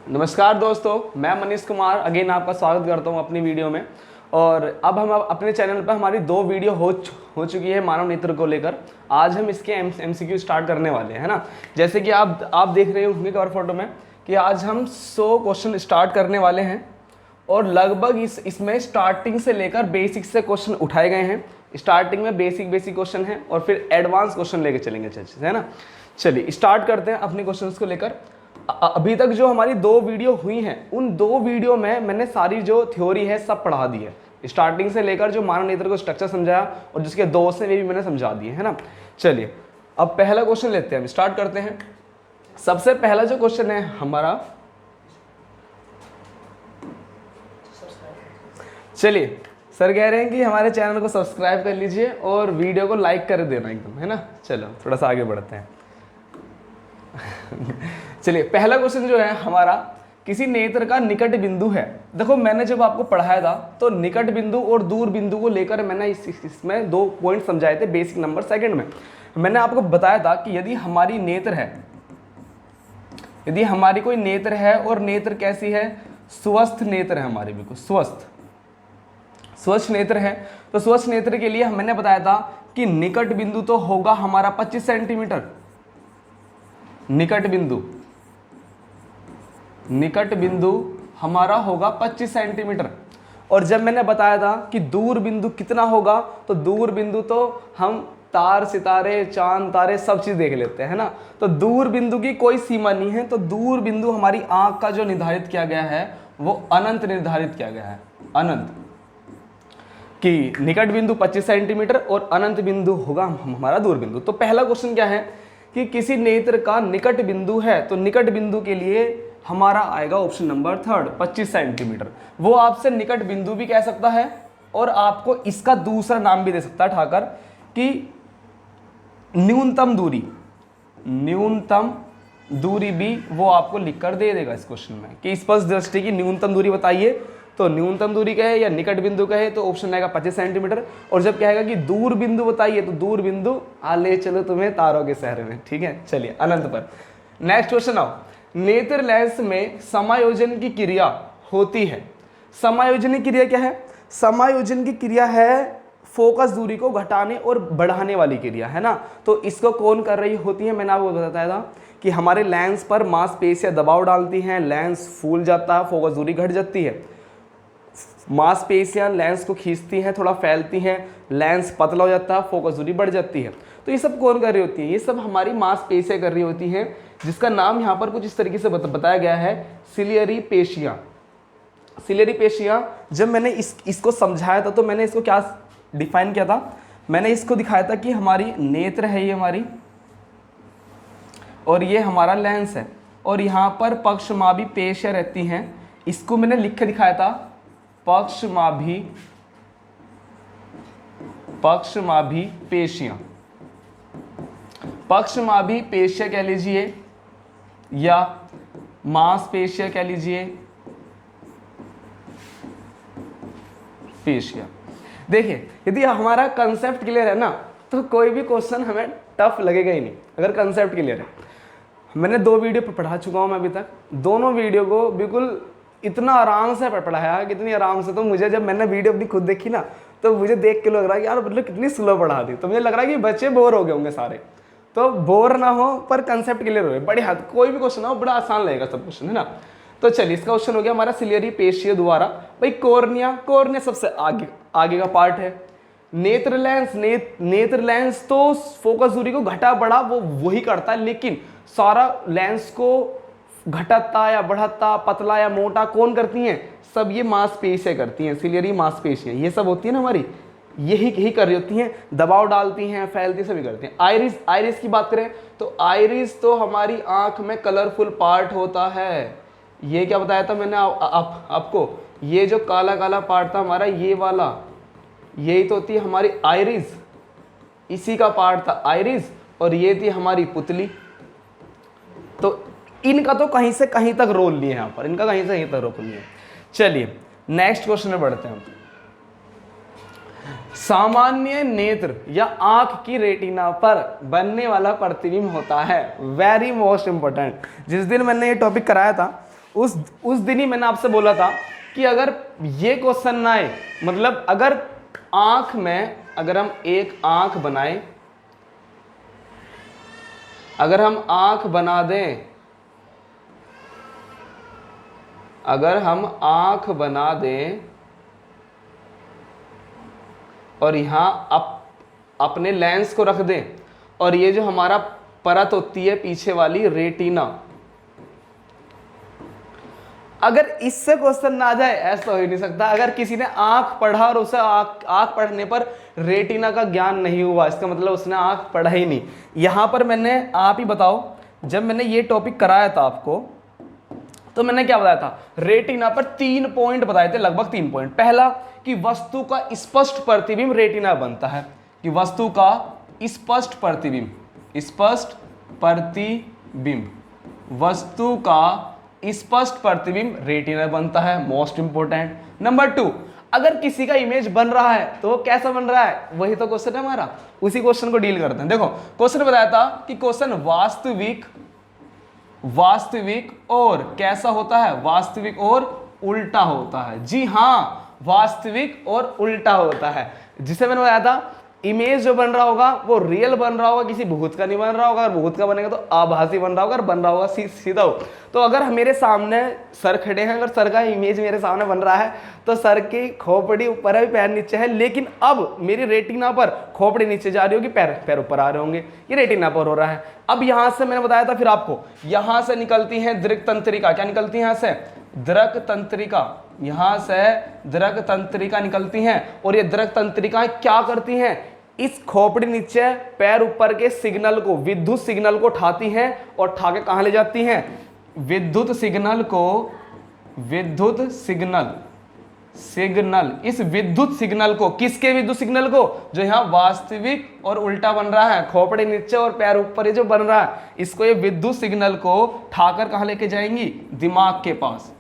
नमस्कार दोस्तों, मैं मनीष कुमार अगेन आपका स्वागत करता हूं अपनी वीडियो में। और अब हम अपने चैनल पर हमारी 2 वीडियो हो चुकी है मानव नेत्र को लेकर। आज हम इसके MCQ स्टार्ट करने वाले हैं, है ना। जैसे कि आप देख रहे होंगे कवर फोटो में कि आज हम 100 क्वेश्चन स्टार्ट करने वाले हैं और लगभग इसमें स्टार्टिंग से लेकर बेसिक से क्वेश्चन उठाए गए हैं। स्टार्टिंग में बेसिक क्वेश्चन है और फिर एडवांस क्वेश्चन लेके चलेंगे, है ना। चलिए स्टार्ट करते हैं अपने क्वेश्चंस को लेकर। अभी तक जो हमारी 2 वीडियो हुई हैं उन 2 वीडियो में मैंने सारी जो थ्योरी है सब पढ़ा दी है, स्टार्टिंग से लेकर जो मानव नेत्र को स्ट्रक्चर समझाया और जिसके दोस्त हैं वे भी मैंने समझा दिए, है ना। चलिए अब पहला क्वेश्चन लेते हैं, हम स्टार्ट करते हैं। सबसे पहला जो क्वेश्चन है हमारा, चलिए सर कह रहे हैं कि हमारे चैनल को सब्सक्राइब कर लीजिए और वीडियो को लाइक कर देना एकदम, है ना। चलो थोड़ा सा आगे बढ़ते हैं। चलिए पहला क्वेश्चन जो है हमारा, किसी नेत्र का निकट बिंदु है। देखो मैंने जब आपको पढ़ाया था तो निकट बिंदु और दूर बिंदु को लेकर मैंने इसमें 2 पॉइंट समझाए थे बेसिक नंबर सेकंड में। मैंने आपको बताया था कि यदि हमारी नेत्र है, यदि हमारी कोई नेत्र है और नेत्र कैसी है, स्वस्थ नेत्र है हमारी, बिल्कुल स्वस्थ नेत्र है, तो स्वस्थ नेत्र के लिए मैंने बताया था कि निकट बिंदु तो होगा हमारा 25 सेंटीमीटर। निकट बिंदु हमारा होगा 25 सेंटीमीटर। और जब मैंने बताया था कि दूर बिंदु कितना होगा, तो दूर बिंदु तो हम तार सितारे चांद तारे सब चीज देख लेते हैं, ना। तो दूर बिंदु की कोई सीमा नहीं है, तो दूर बिंदु हमारी आंख का जो निर्धारित किया गया है वो अनंत निर्धारित किया गया है, अनंत। कि निकट बिंदु 25 सेंटीमीटर और अनंत बिंदु होगा हमारा दूर बिंदु। तो पहला क्वेश्चन क्या है कि किसी नेत्र का निकट बिंदु है, तो निकट बिंदु के लिए हमारा आएगा ऑप्शन नंबर 3 25 सेंटीमीटर। वो आपसे निकट बिंदु भी कह सकता है और आपको इसका दूसरा नाम भी दे सकता है ठाकर कि न्यूनतम दूरी भी वो आपको लिखकर दे देगा इस क्वेश्चन में कि स्पष्ट दृष्टि की न्यूनतम दूरी बताइए, तो न्यूनतम दूरी कहे या निकट बिंदु कहे तो ऑप्शन आएगा 25 सेंटीमीटर। और जब कहेगा कि दूर बिंदु बताइए तो दूर बिंदु ले चलो तुम्हें तारों के शहर में, ठीक है। चलिए अनंत पर नेक्स्ट क्वेश्चन आओ। नेत्र लेंस में समायोजन की क्रिया होती है। समायोजन की क्रिया क्या है? समायोजन की क्रिया है फोकस दूरी को घटाने और बढ़ाने वाली क्रिया, है ना। तो इसको कौन कर रही होती है? मैंने आपको बताया था कि हमारे लेंस पर मांसपेशियां दबाव डालती हैं, लेंस फूल जाता है, फोकस दूरी घट जाती है। मांसपेशियां लेंस को खींचती हैं, थोड़ा फैलती हैं, लेंस पतला हो जाता है, फोकस दूरी बढ़ जाती है। तो ये सब कौन कर रही होती है? ये सब हमारी मांसपेशियां कर रही होती हैं, जिसका नाम यहाँ पर कुछ इस तरीके से बताया गया है, सिलियरी पेशियां। सिलियरी पेशियां, जब मैंने इसको समझाया था तो मैंने इसको क्या डिफाइन किया था? मैंने इसको दिखाया था कि हमारी नेत्र है ये हमारी, और ये हमारा लेंस है, और यहाँ पर पक्षमाभी पेशियां रहती हैं। इसको मैंने लिख के दिखाया था पक्षमाभी पेशियां। पक्षमाभी पेशियां कह लीजिए या मांसपेशियां कह लीजिए, पेशियां। देखिए यदि हमारा कंसेप्ट क्लियर है ना तो कोई भी क्वेश्चन हमें टफ लगेगा ही नहीं, अगर कंसेप्ट क्लियर है। मैंने 2 वीडियो पढ़ा चुका हूं मैं अभी तक, दोनों वीडियो को बिल्कुल इतना आराम से पढ़ाया, कितनी आराम से, तो मुझे जब मैंने वीडियो अपनी खुद देखी ना तो मुझे देख के लग रहा है कि यार मतलब कितनी स्लो पढ़ा दी। तो मुझे लग रहा है कि बच्चे बोर हो गए होंगे सारे। तो बोर ना हो पर कंसेप्ट क्लियर हो, बड़े हाथ कोई भी क्वेश्चन हो बड़ा आसान लगेगा सब क्वेश्चन, है ना। तो चलिए इसका क्वेश्चन हो गया हमारा सिलियरी पेशिया द्वारा। भाई कॉर्निया सबसे आगे का पार्ट है। नेत्र लेंस तो फोकस दूरी को घटा बढ़ा वो वही करता है, लेकिन सारा लेंस को घटाता या बढ़ाता, पतला या मोटा कौन करती हैं? सब ये मांसपेशियां करती हैं, सिलियरी मांसपेशियां ये सब होती है ना हमारी, यही कर रही होती हैं, दबाव डालती हैं, फैलती सभी करती हैं। आइरिस की बात करें तो आइरिस तो हमारी आंख में कलरफुल पार्ट होता है। ये क्या बताया था मैंने आपको? ये जो काला काला पार्ट था हमारा, ये वाला, यही तो होती है हमारी आइरिस, इसी का पार्ट था आइरिस, और ये थी हमारी पुतली। तो इनका तो कहीं से कहीं तक रोल नहीं है यहाँ पर, इनका कहीं से कहीं तक रोल नहीं है। चलिए नेक्स्ट क्वेश्चन में बढ़ते हैं। सामान्य नेत्र या आंख की रेटिना पर बनने वाला प्रतिबिंब होता है, वेरी मोस्ट इंपॉर्टेंट। जिस दिन मैंने ये टॉपिक कराया था उस दिन ही मैंने आपसे बोला था कि अगर ये क्वेश्चन ना आए, मतलब अगर आंख में, अगर हम एक आंख बनाएं, अगर हम आंख बना दें, अगर हम आंख बना दें और यहां अपने लेंस को रख दें, और ये जो हमारा परत होती है पीछे वाली रेटिना, अगर इससे क्वेश्चन ना आ जाए, ऐसा हो ही नहीं सकता। अगर किसी ने आंख पढ़ा और उसे आंख पढ़ने पर रेटिना का ज्ञान नहीं हुआ, इसका मतलब उसने आंख पढ़ा ही नहीं। यहां पर मैंने, आप ही बताओ, जब मैंने ये टॉपिक कराया था आपको तो मैंने क्या बताया था, रेटिना पर 3 पॉइंट बताए थे, लगभग 3 पॉइंट। पहला कि वस्तु का स्पष्ट प्रतिबिंब रेटिना बनता है, कि वस्तु का स्पष्ट प्रतिबिंब, स्पष्ट प्रतिबिंब, वस्तु का स्पष्ट प्रतिबिंब रेटिना बनता है, मोस्ट इंपोर्टेंट। नंबर 2, अगर किसी का इमेज बन रहा है तो वो कैसा बन रहा है, वही तो क्वेश्चन है हमारा, उसी क्वेश्चन को डील करते हैं। देखो क्वेश्चन बताया था कि क्वेश्चन वास्तविक और कैसा होता है, वास्तविक और उल्टा होता है। जी हाँ, वास्तविक और उल्टा होता है। जिसे मैंने बताया था इमेज जो बन रहा होगा वो रियल बन रहा होगा, किसी भूत का नहीं बन रहा होगा, अगर भूत का बनेगा तो आभासी बन रहा होगा, अगर बन रहा होगा सीधा हो। तो अगर मेरे सामने सर खड़े हैं, अगर सर का इमेज मेरे सामने बन रहा है तो सर की खोपड़ी ऊपर है, पैर नीचे है, लेकिन अब मेरी रेटिना पर खोपड़ी नीचे जा रही होगी, पैर ऊपर आ रहे होंगे, ये रेटिना पर हो रहा है। अब यहां से मैंने बताया था फिर आपको, यहां से निकलती है दृक तंत्रिका, क्या निकलती है यहां से, दृक तंत्रिका, यहां से दृक तंत्रिका निकलती हैं, और ये दृक तंत्रिकाएं क्या करती हैं, इस खोपड़ी नीचे पैर ऊपर के सिग्नल को, विद्युत सिग्नल को उठाती हैं और उठा के कहां ले जाती हैं, विद्युत सिग्नल को, विद्युत सिग्नल, इस विद्युत सिग्नल को, किसके विद्युत सिग्नल को, जो यहां वास्तविक और उल्टा बन रहा है, खोपड़ी नीचे और पैर ऊपर ये जो बन रहा है, इसको ये विद्युत सिग्नल को उठाकर कहां लेके जाएंगी, दिमाग के पास,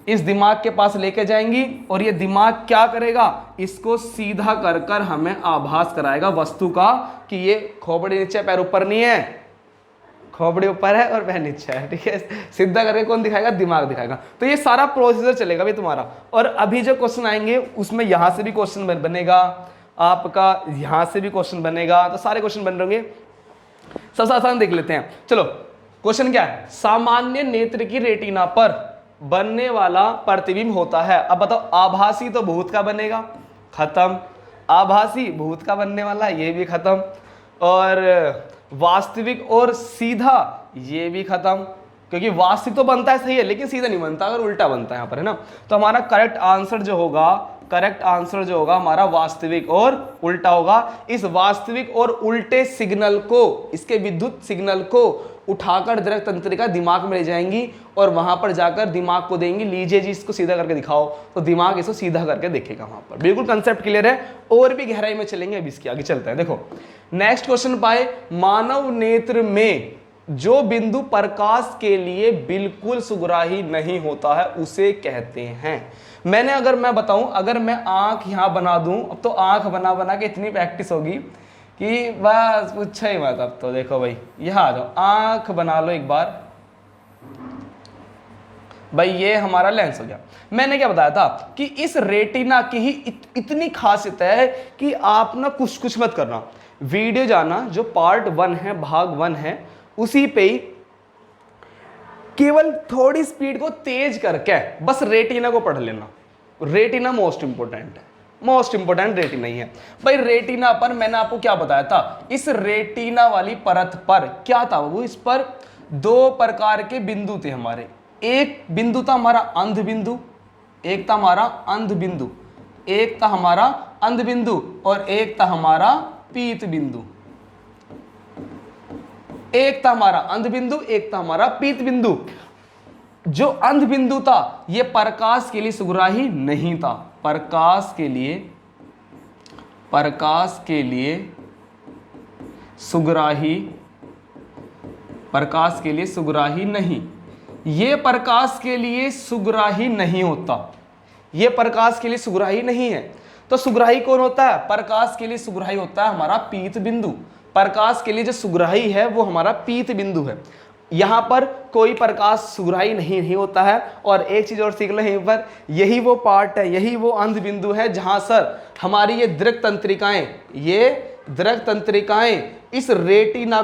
इस दिमाग के पास लेके जाएंगी, और ये दिमाग क्या करेगा, इसको सीधा कर कर हमें आभास कराएगा वस्तु का कि ये खोपड़ी नीचे पैर ऊपर नहीं है, खोपड़ी ऊपर है और पैर नीचे है, ठीक है। सीधा करके कौन दिखाएगा, दिमाग दिखाएगा। तो ये सारा प्रोसीजर चलेगा भाई तुम्हारा। और अभी जो क्वेश्चन आएंगे उसमें यहां से भी क्वेश्चन बनेगा, आपका यहां से भी क्वेश्चन बनेगा, तो सारे क्वेश्चन बन रहेंगे। सबसे आसान देख लेते हैं, चलो क्वेश्चन क्या है, सामान्य नेत्र की रेटिना पर बनने वाला प्रतिबिंब होता है। अब बताओ, आभासी तो भूत का बनेगा, खत्म, आभासी भूत का बनने वाला, ये भी खत्म, और वास्तविक और सीधा ये भी खत्म, क्योंकि वास्तविक तो बनता है सही है, लेकिन सीधा नहीं बनता, अगर उल्टा बनता है यहाँ पर, है ना। तो हमारा करेक्ट आंसर जो होगा हमारा वास्तविक और उल्टा होगा। इस वास्तविक और उल्टे सिग्नल को, इसके विद्युत सिग्नल को उठाकर दृक तंत्रिका दिमाग में ले जाएंगी और वहां पर जाकर दिमाग को देंगी, लीजिए जी इसको सीधा करके दिखाओ, तो दिमाग इसको सीधा करके देखेगा वहां पर। बिल्कुल कंसेप्ट क्लियर है, और भी गहराई में चलेंगे, अभी इसके आगे चलते हैं। देखो नेक्स्ट क्वेश्चन पाए, मानव नेत्र में जो बिंदु प्रकाश के लिए बिल्कुल सुग्राही नहीं होता है उसे कहते हैं। मैं बताऊं, अगर मैं आंख यहां बना दूं, अब तो आंख बना बना के इतनी प्रैक्टिस होगी कि बस पूछो ही मत। अब तो देखो भाई, यहां आ जाओ, आंख बना लो एक बार भाई, ये हमारा लेंस हो गया। मैंने क्या बताया था कि इस रेटिना की ही इतनी खासियत है कि आप ना कुछ मत करना, वीडियो जाना, जो पार्ट 1 है, भाग 1 है, उसी पे ही केवल थोड़ी स्पीड को तेज करके बस रेटिना को पढ़ लेना। रेटिना मोस्ट इंपोर्टेंट है, मोस्ट इंपोर्टेंट रेटिना ही है भाई। रेटिना पर मैंने आपको क्या बताया था, इस रेटिना वाली परत पर क्या था वो, इस पर 2 प्रकार के बिंदु थे हमारे। एक बिंदु था हमारा अंध बिंदु, एक था हमारा अंध बिंदु, एक था हमारा अंध बिंदु, और एक था हमारा पीत बिंदु। एक था हमारा अंध बिंदु, एक था हमारा पीत बिंदु। जो अंध बिंदु था यह प्रकाश के लिए सुग्राही नहीं था, प्रकाश के लिए सुग्राही नहीं, ये प्रकाश के लिए सुग्राही नहीं होता, ये प्रकाश के लिए सुग्राही नहीं है। तो सुग्राही कौन होता है, प्रकाश के लिए सुग्राही होता है हमारा पीत बिंदु। प्रकाश के लिए जो सुग्राही है वो हमारा पीत बिंदु है। यहाँ पर कोई प्रकाश सुराही नहीं होता है। और एक चीज और सीख लो यहीं पर, यही वो पार्ट है, यही वो अंध बिंदु है जहां सर हमारी ये दृक तंत्रिकाएं इस रेटिना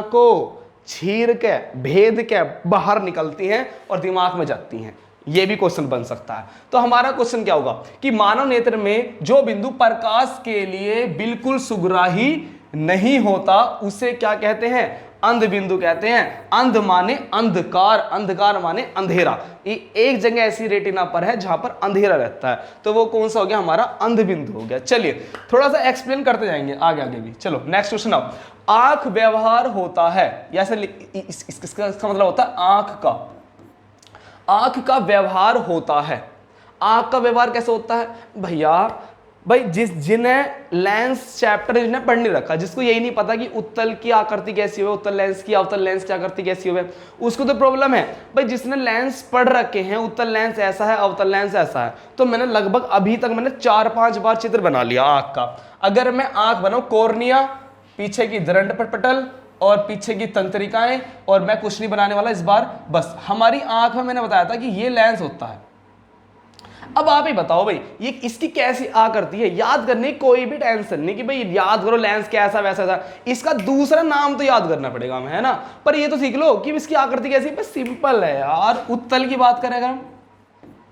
को चीर के भेद के बाहर निकलती हैं और दिमाग में जाती हैं। ये भी क्वेश्चन बन सकता है। तो हमारा क्वेश्चन क्या होगा कि मानव नेत्र में जो बिंदु प्रकाश के लिए बिल्कुल सुग्राही नहीं होता उसे क्या कहते हैं? अंध बिंदु कहते हैं। अंध माने अंधकार, अंधकार माने अंधेरा। एक जगह ऐसी रेटिना पर है जहां पर अंधेरा रहता है, तो वो कौन सा हो गया? हमारा अंध बिंदु हो गया। चलिए थोड़ा सा एक्सप्लेन करते जाएंगे आगे आगे भी। चलो नेक्स्ट क्वेश्चन। अब आंख व्यवहार होता है, इसका मतलब होता है आंख का व्यवहार होता है। आंख का व्यवहार कैसे होता है भाई जिन्हें लेंस चैप्टर जिन्हें पढ़ नहीं रखा, जिसको यही नहीं पता कि उत्तल की आकृति कैसी हो, उत्तल लेंस की अवतल लेंस की आकृति कैसी हो, उसको तो प्रॉब्लम है। भाई जिसने लेंस पढ़ रखे हैं, उत्तल लेंस ऐसा है, अवतल लेंस ऐसा है, तो मैंने लगभग अभी तक मैंने 4-5 बार चित्र बना लिया आंख का। अगर मैं आंख बनाऊं, कॉर्निया, पीछे की दंडपटल और पीछे की तंत्रिकाएं, और मैं कुछ नहीं बनाने वाला इस बार। बस हमारी आंख में मैंने बताया था कि ये लेंस होता है। अब आप ही बताओ भाई ये इसकी कैसी आकृति है? याद करने की कोई भी टेंशन नहीं कि भाई याद करो लेंस कैसा वैसा था, इसका दूसरा नाम तो याद करना पड़ेगा हमें, है ना। पर ये तो सीख लो कि इसकी आकृति कैसी है। सिंपल है यार। उत्तल की बात करें अगर हम,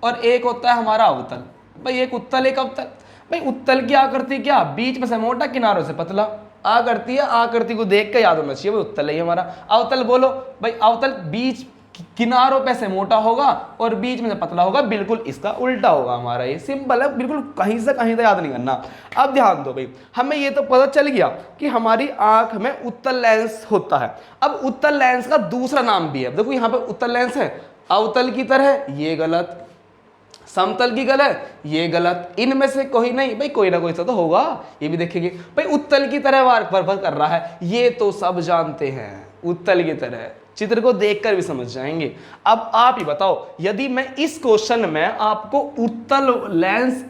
और एक होता है हमारा अवतल। भाई एक उत्तल एक अवतल। भाई उत्तल की आकृति क्या? बीच में से मोटा, किनारों से पतला आकृति है। आकृति को देख के याद होना चाहिए भाई उत्तल है हमारा। अवतल बोलो भाई, अवतल बीच किनारों पे से मोटा होगा और बीच में से पतला होगा, बिल्कुल इसका उल्टा होगा हमारा। ये सिंपल है, बिल्कुल कहीं से कहीं तक याद नहीं करना। अब ध्यान दो भाई, हमें ये तो पता चल गया कि हमारी आंख में उत्तल लेंस होता है। अब उत्तल लेंस का दूसरा नाम भी है। देखो यहाँ पे उत्तल लेंस है, अवतल की तरह, ये गलत। समतल की गलत, ये गलत। इनमें से कोई नहीं भाई, कोई ना कोई सा तो होगा, ये भी देखेंगे। भाई उत्तल की तरह वार कर रहा है, ये तो सब जानते हैं। उत्तल की तरह चित्र को देखकर भी समझ जाएंगे। अब आप ही बताओ, यदि मैं इस क्वेश्चन में आपको उत्तल लेंस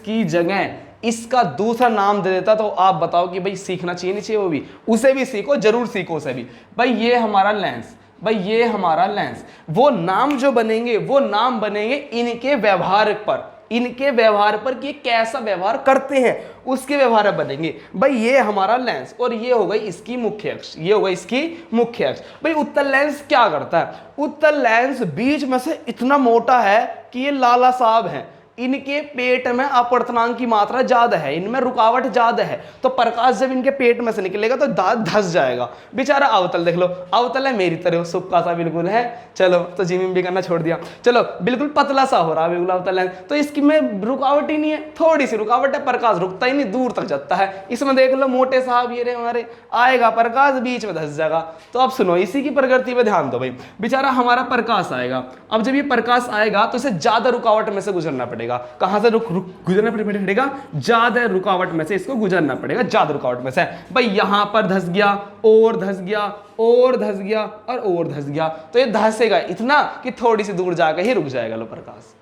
की जगह इसका दूसरा नाम दे देता, तो आप बताओ कि भाई सीखना चाहिए नहीं चाहिए? वो भी, उसे भी सीखो, जरूर सीखो उसे भी। भाई ये हमारा लेंस, भाई ये हमारा लेंस, वो नाम जो बनेंगे वो नाम बनेंगे इनके व्यवहार पर, इनके व्यवहार पर कि कैसा व्यवहार करते हैं उसके व्यवहार बनेंगे। भाई ये हमारा लेंस और ये हो गई इसकी मुख्य अक्ष, ये हो गई इसकी मुख्य अक्ष। भाई उत्तल लेंस क्या करता है? उत्तल लेंस बीच में से इतना मोटा है कि ये लाला साहब है, इनके पेट में अपवर्तनांक की मात्रा ज्यादा है, इनमें रुकावट ज्यादा है, तो प्रकाश जब इनके पेट में से निकलेगा तो दांत धस जाएगा। बेचारा अवतल देख लो, अवतल है मेरी तरह, सुक्का सा बिल्कुल है। चलो तो जिम भी करना छोड़ दिया, चलो बिल्कुल पतला सा हो रहा है बिल्कुल अवतल है, तो इसकी में रुकावट ही नहीं है, थोड़ी सी रुकावट है, प्रकाश रुकता ही नहीं, दूर तक जाता है। इसमें देख लो मोटे साहब ये रहे हमारे, आएगा प्रकाश बीच में धस जाएगा। तो अब सुनो, इसी की प्रकृति पे ध्यान दो भाई। बेचारा हमारा प्रकाश आएगा, अब जब ये प्रकाश आएगा तो इसे ज्यादा रुकावट में से गुजरना पड़ेगा। कहां से गुजरना पड़ेगा? ज्यादा रुकावट में से इसको गुजरना पड़ेगा, ज्यादा रुकावट में से। भाई यहां पर धस गया और धस गया और धस गया और धस गया, तो ये धसेगा इतना कि थोड़ी सी दूर जाकर ही रुक जाएगा लो प्रकाश।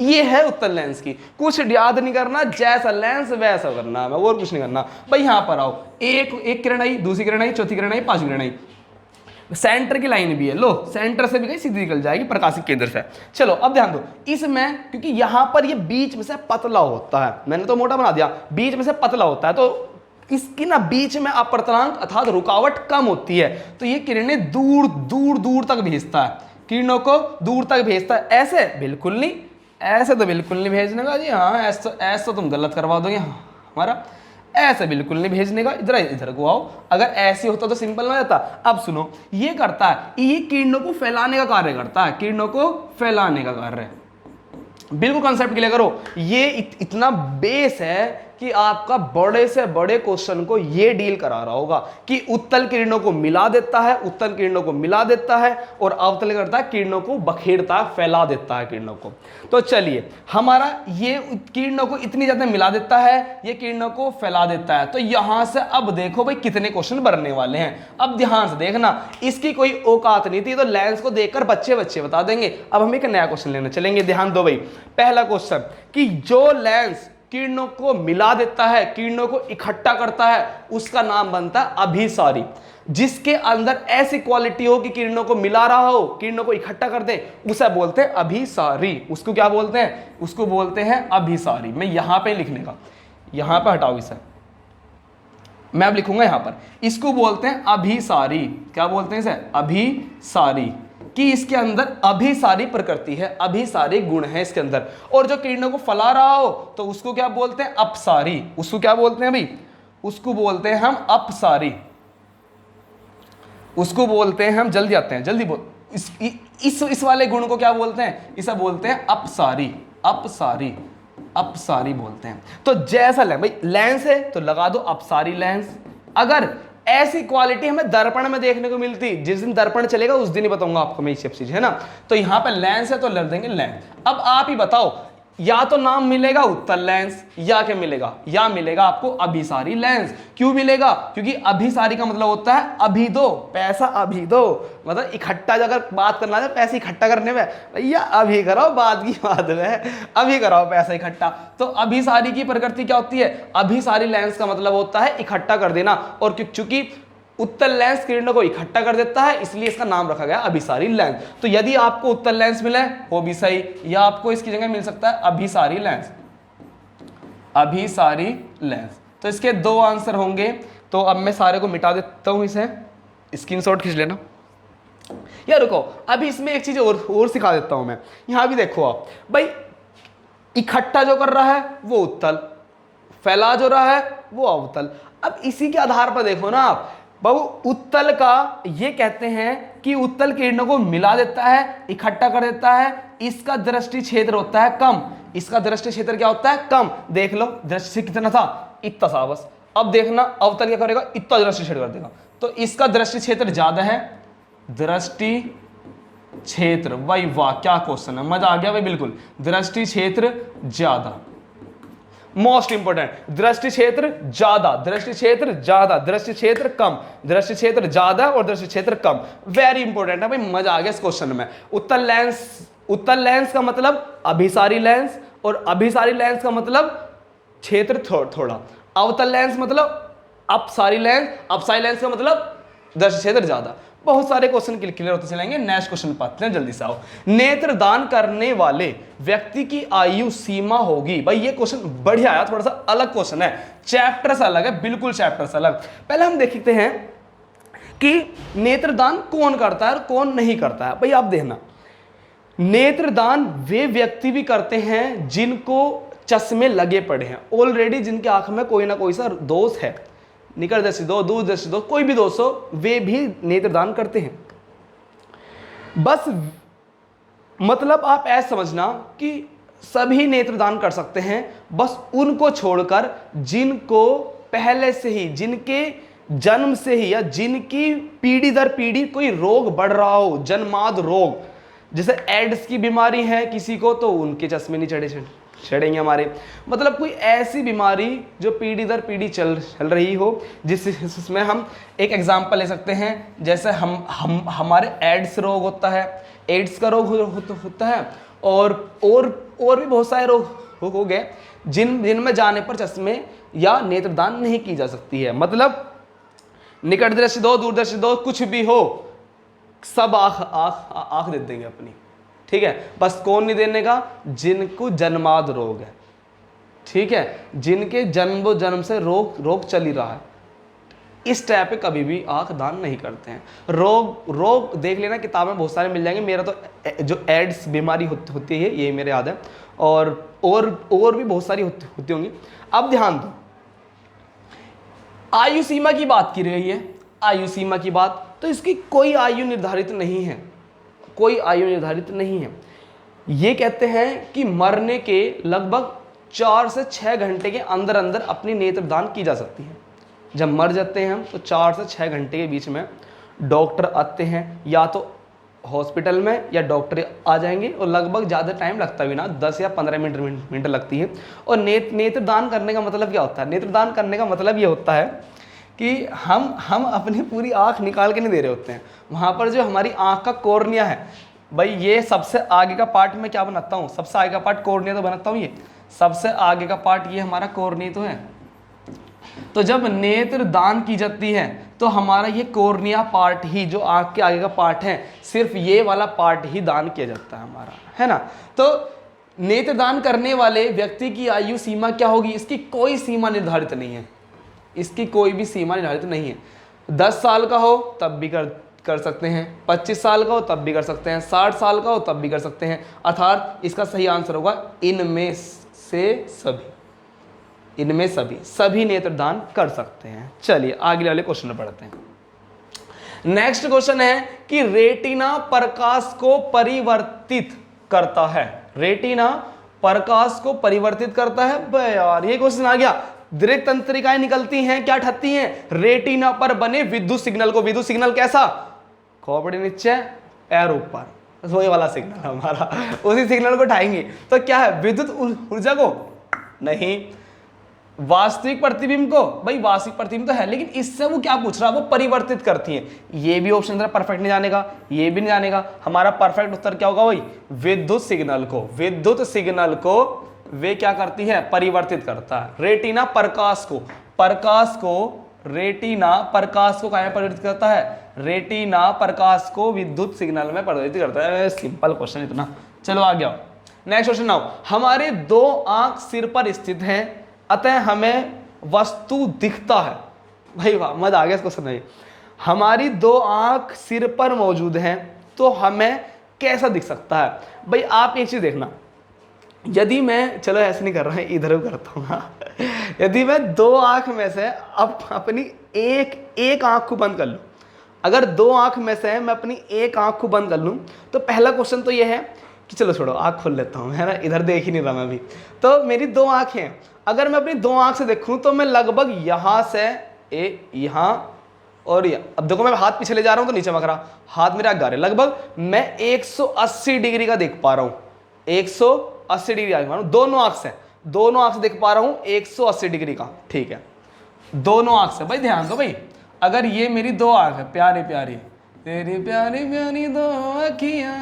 ये है उत्तल लेंस की। कुछ याद नहीं करना, जैसा लेंस वैसा करना है, और कुछ नहीं करना। भाई यहां पर आओ, एक किरण आई, दूसरी किरण आई, चौथी किरण आई, पांचवी किरण आई, सेंटर की लाइन भी है, लो सेंटर से भी गई सीधी निकल जाएगी प्रकाशिक केंद्र से। चलो अब ध्यान दो, इसमें क्योंकि यहां पर ये बीच में से पतला होता है, मैंने तो मोटा बना दिया, बीच में से पतला होता है, तो इसकी ना बीच में अपवर्तनांक अर्थात रुकावट कम होती है, तो ये किरणें दूर दूर दूर तक भेजता है, किरणों को दूर तक भेजता है। ऐसे बिल्कुल नहीं, ऐसे तो बिल्कुल नहीं भेजने का जी, हाँ ऐसा तुम गलत करवा दोगे हमारा, ऐसे बिल्कुल नहीं भेजने का, इधर को आओ। अगर ऐसे होता तो सिंपल ना जाता। अब सुनो, ये करता है, ये किरणों को फैलाने का कार्य करता है, किरणों को फैलाने का कार्य। बिल्कुल कॉन्सेप्ट क्लियर करो। ये इतना बेस है कि आपका बड़े से बड़े क्वेश्चन को ये डील करा रहा होगा कि उत्तल किरणों को मिला देता है, उत्तल किरणों को मिला देता है, और अवतल करता है किरणों को बखेरता है, फैला देता है किरणों को। तो चलिए, हमारा ये किरणों को इतनी ज्यादा मिला देता है, ये किरणों को फैला देता है। तो यहां से अब देखो भाई कितने क्वेश्चन बनने वाले हैं। अब ध्यान से देखना, इसकी कोई औकात नहीं थी, तो लेंस को देखकर बच्चे बता देंगे। अब हम एक नया क्वेश्चन लेने चलेंगे, ध्यान दो भाई। पहला क्वेश्चन कि जो लेंस किरणों को मिला देता है, किरणों को इकट्ठा करता है, उसका नाम बनता है अभिसारी। जिसके अंदर ऐसी क्वालिटी हो कि किरणों को मिला रहा हो, किरणों को इकट्ठा कर दे, उसे बोलते हैं अभिसारी। उसको क्या बोलते हैं? उसको बोलते हैं अभिसारी। मैं यहां पे लिखने का, यहां पे हटाओ इसे, मैं अब लिखूंगा यहां पर, इसको बोलते हैं अभिसारी। क्या बोलते हैं इसे? अभिसारी। कि इसके अंदर अभिसारी प्रकृति है, अभिसारी गुण है इसके अंदर। और जो किरणों को फैला रहा हो तो उसको क्या बोलते हैं? अपसारी। उसको क्या बोलते हैं भाई? उसको बोलते हैं हम अपसारी। उसको बोलते हैं हम, जल्दी आते हैं, जल्दी बोल, इस वाले गुण को क्या बोलते हैं? इसे बोलते हैं अपसारी। अपसारी, अपसारी बोलते हैं। तो जैसा भाई लेंस है तो लगा दो अपसारी लेंस। अगर ऐसी क्वालिटी हमें दर्पण में देखने को मिलती, जिस दिन दर्पण चलेगा उस दिन ही बताऊंगा आपको मैं ये सब चीज, है ना। तो यहां पे लेंस है तो लग देंगे लेंस। अब आप ही बताओ, या तो नाम मिलेगा उत्तल लेंस, या क्या मिलेगा? या मिलेगा आपको अभिसारी लेंस। क्यों मिलेगा? क्योंकि अभिसारी का मतलब होता है अभी दो, पैसा अभी दो। मतलब इकट्ठा अगर बात करना है पैसे इकट्ठा करने में, भैया अभी कराओ, बाद की बात है, अभी कराओ पैसा इकट्ठा। तो अभिसारी की प्रकृति क्या होती है? अभिसारी लेंस का मतलब होता है इकट्ठा कर देना। और चूंकि उत्तल लेंस किरणों को इकट्ठा कर देता है, इसलिए इसका नाम रखा गया अभिसारी लेंस। तो यदि आपको उत्तल लेंस मिले वो भी सही, या आपको इसकी जगह मिल सकता है अभिसारी लेंस। अभिसारी लेंस। तो इसके दो आंसर होंगे। तो अब मैं सारे को मिटा देता हूं, इसे स्क्रीनशॉट खींच लेना। या रुको, अभी इसमें एक चीज और सिखा देता हूं मैं। यहां भी देखो आप भाई, इकट्ठा जो कर रहा है वो उत्तल, फैला जो रहा है वो अवतल। अब इसी के आधार पर देखो ना आप बाबू, उत्तल का ये कहते हैं कि उत्तल किरणों को मिला देता है, इकट्ठा कर देता है, इसका दृष्टि क्षेत्र होता है कम। इसका दृष्टि क्षेत्र क्या होता है? कम। देख लो दृष्टि कितना था? इतना सा बस। अब देखना अवतल क्या करेगा? इतना दृष्टि क्षेत्र कर देगा। तो इसका दृष्टि क्षेत्र ज्यादा है, दृष्टि क्षेत्र, भाई वाह क्या क्वेश्चन है, मजा आ गया भाई, बिल्कुल। दृष्टि क्षेत्र ज्यादा, मोस्ट इंपोर्टेंट। दृष्टि क्षेत्र ज्यादा, दृष्टि क्षेत्र ज्यादा, दृष्टि क्षेत्र कम, दृष्टि क्षेत्र ज्यादा और दृष्टि क्षेत्र कम। वेरी इंपोर्टेंट है भाई, मजा आ गया इस क्वेश्चन में। उत्तल लेंस का मतलब अभिसारी लेंस, और अभिसारी लेंस का मतलब क्षेत्र थोड़ा। अवतल लेंस मतलब अपसारी लेंस, अपसारी लेंस का मतलब दृष्टि क्षेत्र ज्यादा। बहुत सारे क्वेश्चन क्लियर होते चलेंगे। नेक्स्ट क्वेश्चन पाते हैं, जल्दी से आओ। नेत्रदान करने वाले व्यक्ति की आयु सीमा होगी। भाई ये क्वेश्चन बढ़िया आया, थोड़ा सा अलग क्वेश्चन है, चैप्टर से अलग है, बिल्कुल चैप्टर से अलग। पहले हम देखते हैं कि नेत्रदान कौन करता है और कौन नहीं करता है। भाई आप देखना, नेत्रदान वे व्यक्ति भी करते हैं जिनको चश्मे लगे पड़े हैं ऑलरेडी, जिनके आंख में कोई ना कोई सा दोष है, निकट दृष्टि दोष, दूर दृष्टि दोष, कोई भी दोष हो, वे भी नेत्रदान करते हैं। बस मतलब आप ऐसा समझना कि सभी नेत्रदान कर सकते हैं, बस उनको छोड़कर जिनको पहले से ही, जिनके जन्म से ही या जिनकी पीढ़ी दर पीढ़ी कोई रोग बढ़ रहा हो, जन्माद रोग, जैसे एड्स की बीमारी है किसी को तो उनके चश्मे नहीं चढ़ेंगे हमारे। मतलब कोई ऐसी बीमारी जो पीढ़ी दर पीढ़ी चल रही हो, जिसमें हम एक एग्जांपल ले सकते हैं, जैसे हमारे एड्स रोग होता है, एड्स का रोग होता है, और भी बहुत सारे रोग हो गए जिनमें जाने पर चश्मे या नेत्रदान नहीं की जा सकती है। मतलब निकट दृष्टि दोष, दूरदर्शी दोष, कुछ भी हो, सब आंख दे देंगे अपनी, ठीक है। बस कौन नहीं देने का? जिनको जन्माद रोग है, ठीक है, जिनके जन्म से रोग चल ही रहा है, इस टाइप पे कभी भी आंख दान नहीं करते हैं। रोग देख लेना, किताबें बहुत सारे मिल जाएंगे। मेरा तो जो एड्स बीमारी होती है ये मेरे याद है, और भी बहुत सारी होती होंगी। अब ध्यान दो, आयु सीमा की बात की रही है, आयु सीमा की बात, तो इसकी कोई आयु निर्धारित नहीं है, कोई आयु निर्धारित नहीं है। ये कहते हैं कि मरने के लगभग 4 से 6 घंटे के अंदर अंदर अपनी नेत्रदान की जा सकती है। जब मर जाते हैं हम तो 4 से 6 घंटे के बीच में डॉक्टर आते हैं, या तो हॉस्पिटल में या डॉक्टर आ जाएंगे, और लगभग ज़्यादा टाइम लगता भी ना, 10 या 15 मिनट लगती है। और नेत्रदान करने का मतलब क्या होता है? नेत्रदान करने का मतलब ये होता है कि हम अपनी पूरी आँख निकाल के नहीं दे रहे होते हैं। वहाँ पर जो हमारी आँख का कॉर्निया है, भाई ये सबसे आगे का पार्ट मैं क्या बनाता हूँ? सबसे आगे का पार्ट कॉर्निया तो बनाता हूँ, ये सबसे आगे का पार्ट ये हमारा कोर्नी तो है। तो जब नेत्र दान की जाती है तो हमारा ये कोर्निया पार्ट ही, जो आंख के आगे का पार्ट है, सिर्फ ये वाला पार्ट ही दान किया जाता है हमारा, है ना। तो नेत्र दान करने वाले व्यक्ति की आयु सीमा क्या होगी? इसकी कोई सीमा निर्धारित नहीं है, इसकी कोई भी सीमा निर्धारित नहीं है। 10 साल का हो तब भी कर सकते हैं, 25 साल का हो तब भी कर सकते हैं, 60 साल का हो तब भी कर सकते हैं। अर्थात इसका सही आंसर होगा इनमें से सभी, इनमें सभी नेत्रदान कर सकते हैं। चलिए आगे वाले क्वेश्चन में पढ़ते हैं। नेक्स्ट क्वेश्चन है कि रेटिना प्रकाश को परिवर्तित करता है। रेटिना प्रकाश को परिवर्तित करता है। बे यार ये क्वेश्चन आ गया। दीर्घ तंत्रिकाएं निकलती हैं, क्या ठहरती हैं? रेटिना पर बने विद्युत सिग्नल को। विद्युत सिग्नल कैसा? खोपड़ी नीचे पैर ऊपर, वही वाला सिग्नल हमारा, उसी सिग्नल को उठाएंगे तो क्या है? विद्युत ऊर्जा को नहीं, वास्तविक प्रतिबिंब को। भाई वास्तविक प्रतिबिंब तो है, लेकिन इससे वो क्या पूछ रहा है? वो परिवर्तित करती है। ये भी ऑप्शन तेरा परफेक्ट नहीं जानेगा, ये भी नहीं जानेगा। हमारा परफेक्ट उत्तर क्या होगा भाई? विद्युत सिग्नल को। विद्युत सिग्नल को वे क्या करती है? परिवर्तित करता है। रेटिना प्रकाश को, रेटिना प्रकाश को क्या परिवर्तित करता है? रेटिना प्रकाश को विद्युत सिग्नल में परिवर्तित करता है। सिंपल क्वेश्चन इतना। चलो आ गया नेक्स्ट क्वेश्चन। नाउ हमारे 2 आंख सिर पर स्थित हैं, अतः हमें वस्तु दिखता है। भाई वाह, मजा आ गया इस क्वेश्चन में। हमारी 2 आंख सिर पर मौजूद हैं तो हमें कैसा दिख सकता है? भाई आप एक चीज देखना, यदि मैं, चलो ऐसे नहीं कर रहा है, इधर करता हूँ यदि मैं 2 आंख में से अपनी एक आंख को बंद कर लूँ, अगर 2 आंख में से मैं अपनी एक आंख को बंद कर लूँ, तो पहला क्वेश्चन तो ये है कि चलो छोड़ो, आंख खोल लेता हूँ, है ना, इधर देख ही नहीं रहा मैं अभी। तो मेरी 2 आंखें हैं, अगर मैं अपनी 2 आंख से देखूं तो मैं लगभग यहाँ से यहाँ और अब देखो मैं हाथ पीछे ले जा रहा हूं तो नीचे चमक रहा, हाथ मेरा आगे, लगभग मैं 180 डिग्री का देख पा रहा हूं, 180 डिग्री देख पा रहा हूं दोनों आंख से देख पा रहा हूं 180 डिग्री का। ठीक है, दोनों आंख से। भाई ध्यान दो भाई, अगर ये मेरी 2 आंख है, प्यारी प्यारी तेरी प्यारी प्यारी 2 अखियां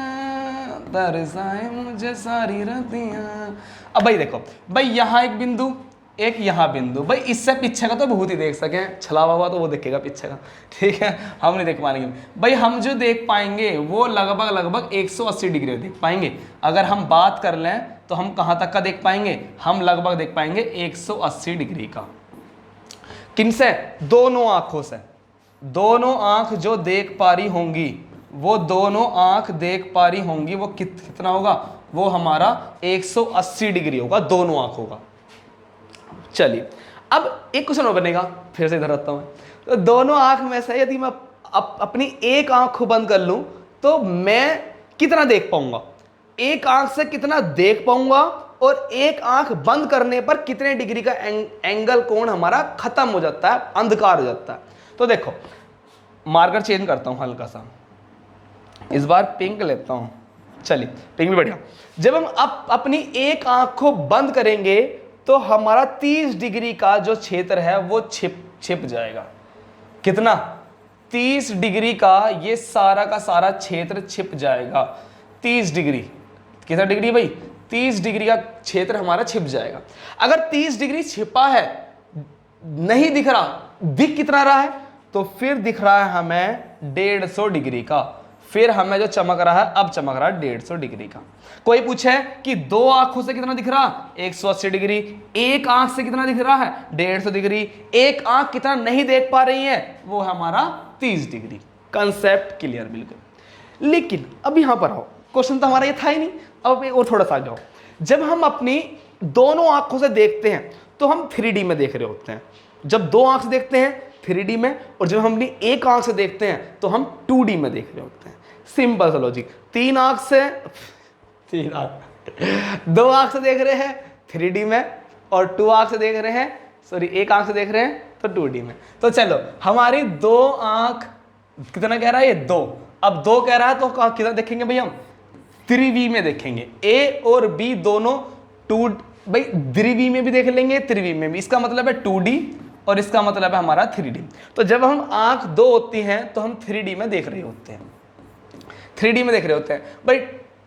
तरसाए मुझे सारी रतियां। अब भाई देखो भाई, यहाँ एक बिंदु, एक यहाँ बिंदु। भाई इससे पीछे का तो बहुत ही देख सकें, छलावा हुआ तो वो देखेगा पीछे का, ठीक है, हम नहीं देख पाएंगे। भाई हम जो देख पाएंगे वो लगभग 180 डिग्री देख पाएंगे। अगर हम बात कर लें तो हम कहाँ तक का देख पाएंगे? हम लगभग देख पाएंगे 180 डिग्री का। किनसे? दोनों आंखों से। दोनों आंख जो देख पा रही होंगी, वो दोनों आंख देख पा रही होंगी, वो कितना होगा? वो हमारा 180 डिग्री होगा दोनों आंखों का। चलिए अब एक क्वेश्चन और बनेगा, फिर से इधर रखता हूं। तो दोनों आंख में से यदि मैं अपनी एक आंख को बंद कर लूं तो मैं कितना देख पाऊंगा? एक आंख से कितना देख पाऊंगा और एक आंख बंद करने पर कितने डिग्री का एंगल कोण हमारा खत्म हो जाता है, अंधकार हो जाता है। तो देखो मार्कर चेंज करता हूं हल्का सा, इस बार पिंक लेता हूं। चलिए पिंक भी बढ़िया। जब हम अपनी एक आंख को बंद करेंगे तो हमारा 30 डिग्री का जो क्षेत्र है वो छिप जाएगा। कितना? 30 डिग्री का ये सारा का सारा क्षेत्र छिप जाएगा। 30 डिग्री, कितना डिग्री भाई? 30 डिग्री का क्षेत्र हमारा छिप जाएगा। अगर 30 डिग्री छिपा है, नहीं दिख रहा, दिख कितना रहा है? तो फिर दिख रहा है हमें 150 डिग्री का। फिर हमें जो चमक रहा है, अब चमक रहा है 150 डिग्री का। कोई पूछे कि 2 आंखों से कितना दिख रहा? 180 डिग्री। एक आंख से कितना दिख रहा है? 150 डिग्री। एक आंख कितना नहीं देख पा रही है? वो हमारा 30 डिग्री। कंसेप्ट क्लियर बिल्कुल। लेकिन अब यहां पर आओ, क्वेश्चन तो हमारा ये था ही नहीं, अब और थोड़ा सा जाओ। जब हम अपनी दोनों आंखों से देखते हैं तो हम 3D में देख रहे होते हैं। जब 2 आंख से देखते हैं 3D में, और जब हम अपनी एक आंख से देखते हैं तो हम 2D में देख रहे होते हैं। सिंपल सा लॉजिक। 2 आंख से देख रहे हैं 3D में, और 2 आंख से देख रहे हैं, सॉरी एक आंख से देख रहे हैं तो 2D में। तो चलो हमारी 2 आंख कितना कह रहा है? ये 2। अब 2 कह रहा है तो कितना देखेंगे भाई? हम 3V में देखेंगे। A और B दोनों 2, भाई 3V में भी देख लेंगे, 3V में भी। इसका मतलब है 2D और इसका मतलब है हमारा 3D। तो जब हम आंख 2 होती हैं तो हम 3D में देख रहे होते हैं, 3D में देख रहे होते हैं। भाई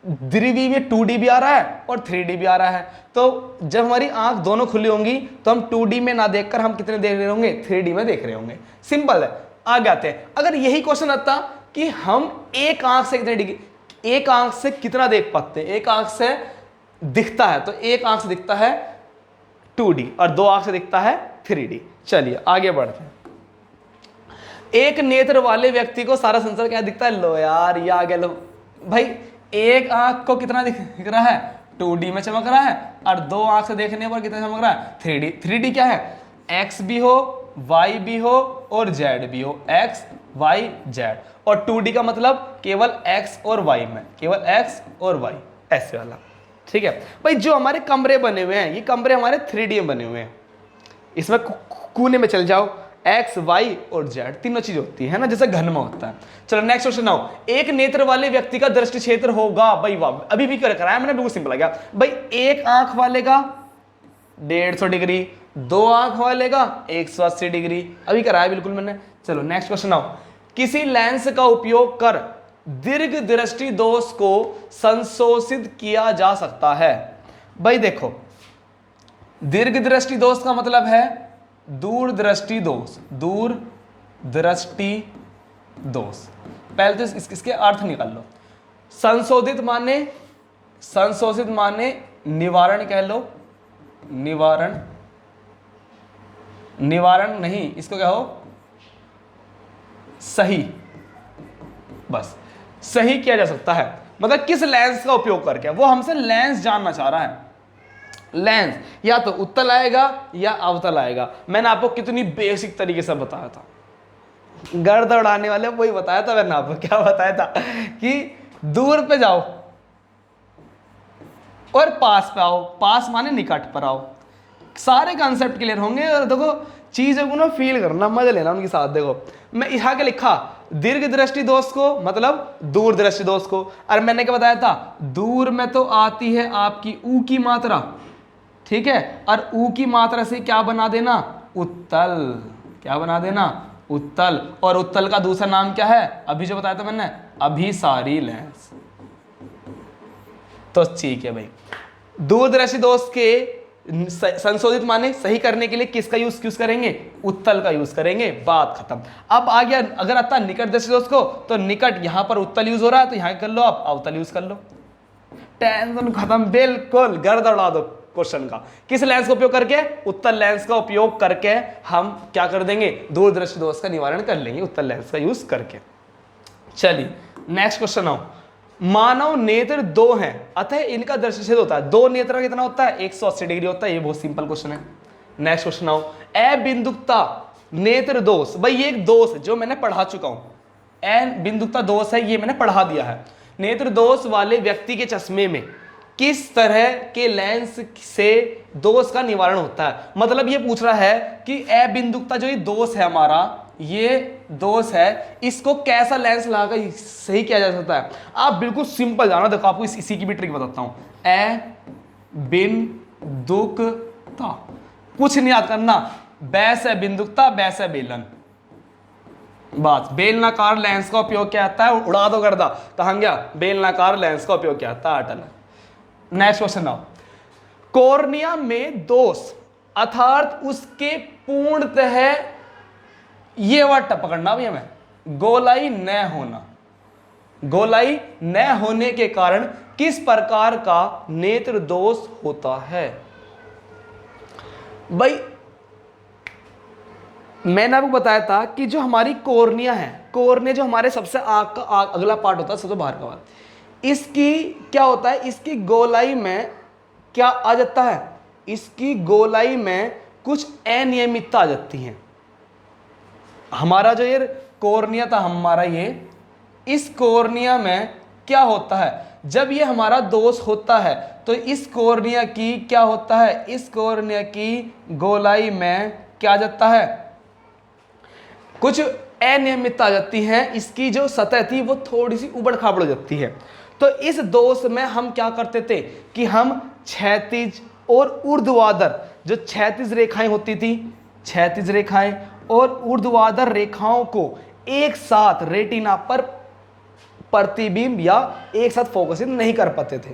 द्विवी में 2D भी आ रहा है और 3D भी आ रहा है। तो जब हमारी आंख दोनों खुली होंगी तो हम 2D में ना देखकर हम कितने देख रहे होंगे, 3D में देख रहे होंगे। सिंपल है। आगे आते हैं। अगर यही क्वेश्चन आता कि हम एक आंख से कितने डिग्री, एक आंख से कितना देख पाते हैं, एक आंख से दिखता है, तो एक आंख से दिखता है 2D और दो आंख से दिखता है 3D। चलिए आगे बढ़ते हैं। एक नेत्र वाले व्यक्ति को सारा संसार क्या दिखता है? लो यार ये आ गया। लो भाई, एक आंख को कितना दिख रहा है? 2D में चमक रहा है, और दो आंख से देखने पर कितना चमक रहा है? 3D। 3D क्या है? X भी हो, Y भी हो और Z भी हो, X Y Z। और 2D का मतलब केवल X और Y में, केवल X और Y, ऐसे वाला। ठीक है भाई, जो हमारे कमरे बने हुए हैं, ये कमरे हमारे 3D में बने हुए हैं। इसमें कोने में चल जाओ, X, Y और Z तीनों चीज होती है ना, जैसे घन में होता है। चलो नेक्स्ट क्वेश्चन आओ। एक नेत्र वाले व्यक्ति का दृष्टि क्षेत्र होगा, भाई वाह, अभी भी कराया मैंने, बिल्कुल सिंपल आ गया भाई। एक आंख वाले का 150 डिग्री, दो आंख वाले का 180 डिग्री, अभी कराया बिल्कुल मैंने। चलो नेक्स्ट क्वेश्चन आओ। किसी लेंस का उपयोग कर दीर्घ दृष्टि दोष को संशोधित किया जा सकता है। भाई देखो, दीर्घ दृष्टि दोष का मतलब है दूर दृष्टि दोष, दूर दृष्टि दोष। पहले तो इसके अर्थ निकाल लो। संशोधित माने, संशोधित माने निवारण कह लो, निवारण, निवारण नहीं, इसको क्या हो? सही, बस सही किया जा सकता है। मतलब किस लेंस का उपयोग करके, वो हमसे लेंस जानना चाह रहा है। लेंस या तो उत्तल आएगा या अवतल आएगा। मैंने आपको कितनी बेसिक तरीके से बताया था, गर्द उड़ाने वाले वही बताया था। मैंने आपको क्या बताया था कि दूर पे जाओ और पास पे आओ, पास माने निकट पर आओ। सारे कॉन्सेप्ट क्लियर होंगे। और देखो चीजों को ना फील करना, मजा लेना उनके साथ। देखो मैं यहाँ के लिखा दीर्घ दृष्टि दोष को मतलब दूर दृष्टि दोष को, और मैंने क्या बताया था? दूर में तो आती है आपकी ऊ की मात्रा, ठीक है, और ऊ की मात्रा से क्या बना देना? उत्तल। क्या बना देना? उत्तल। और उत्तल का दूसरा नाम क्या है? अभी जो बताया था मैंने, अभिसारी लेंस। तो ठीक है भाई, दूरदर्शी दोष के संशोधित माने सही करने के लिए किसका यूज करेंगे? उत्तल का यूज करेंगे। बात खत्म। अब आ गया, अगर आता है निकट दृष्टि दोष को, तो निकट यहां पर उत्तल यूज हो रहा है, तो यहां कर लो आप अवतल यूज कर लो। टेंशन खत्म, बिल्कुल गर्द उड़ा दो क्वेश्चन का। किस लेंस का उपयोग करके? उत्तल लेंस का उपयोग करके हम क्या कर देंगे? दूरदृष्टि दोष का निवारण कर लेंगे उत्तल लेंस का यूज करके। चलिए नेक्स्ट क्वेश्चन आओ। मानव नेत्र दो हैं, अतः इनका दृष्टिछेद होता है। दो नेत्र का कितना होता है? 180 डिग्री होता है। ये बहुत सिंपल क्वेश्चन है। नेक्स्ट क्वेश्चन आओ। अबिंदुकता नेत्र दोष, भाई ये एक दोष है जो मैंने पढ़ा चुका हूं। अबिंदुकता दोष है, ये मैंने पढ़ा दिया है। नेत्र दोष वाले व्यक्ति के चश्मे में किस तरह के लेंस से दोष का निवारण होता है? मतलब ये पूछ रहा है कि अबिंदुकता जो ये दोष है हमारा, ये दोष है, इसको कैसा लेंस लगाकर सही किया जा सकता है? आप बिल्कुल सिंपल जाना, देखो आपको इसी की भी ट्रिक बताता हूं। अबिंदुकता, कुछ नहीं याद करना, बैस है बिंदुकता, बैस है बेलन। बात, बेलनाकार लेंस का उपयोग क्या आता है? उड़ा दो गर्दा, कहां गया? बेलनाकार लेंस का उपयोग क्या आता है? अटल। Next question now. कॉर्निया में दोष अर्थात उसके पूर्णतः, ये वर्ड पकड़ना भी हमें, गोलाई न होना, गोलाई न होने के कारण किस प्रकार का नेत्र दोष होता है? भाई मैंने आपको बताया था कि जो हमारी कॉर्निया है, कॉर्निया जो हमारे सबसे आंख का अगला पार्ट होता है, सबसे बाहर का पार्ट, इसकी क्या होता है? इसकी गोलाई में क्या आ जाता है? इसकी गोलाई में कुछ अनियमितता आ जाती है। हमारा जो ये कॉर्निया था हमारा, ये इस कॉर्निया में क्या होता है? जब ये हमारा दोष होता है तो इस कॉर्निया की क्या होता है? इस कॉर्निया की गोलाई में क्या आ जाता है? कुछ अनियमितता आ जाती है। इसकी जो सतह थी वो थोड़ी सी उबड़ खाबड़ हो जाती है। तो इस दोष में हम क्या करते थे कि हम क्षैतिज और ऊर्ध्वाधर, जो क्षैतिज रेखाएं होती थी, क्षैतिज रेखाएं और ऊर्ध्वाधर रेखाओं को एक साथ रेटिना पर प्रतिबिंब या एक साथ फोकसिंग नहीं कर पाते थे।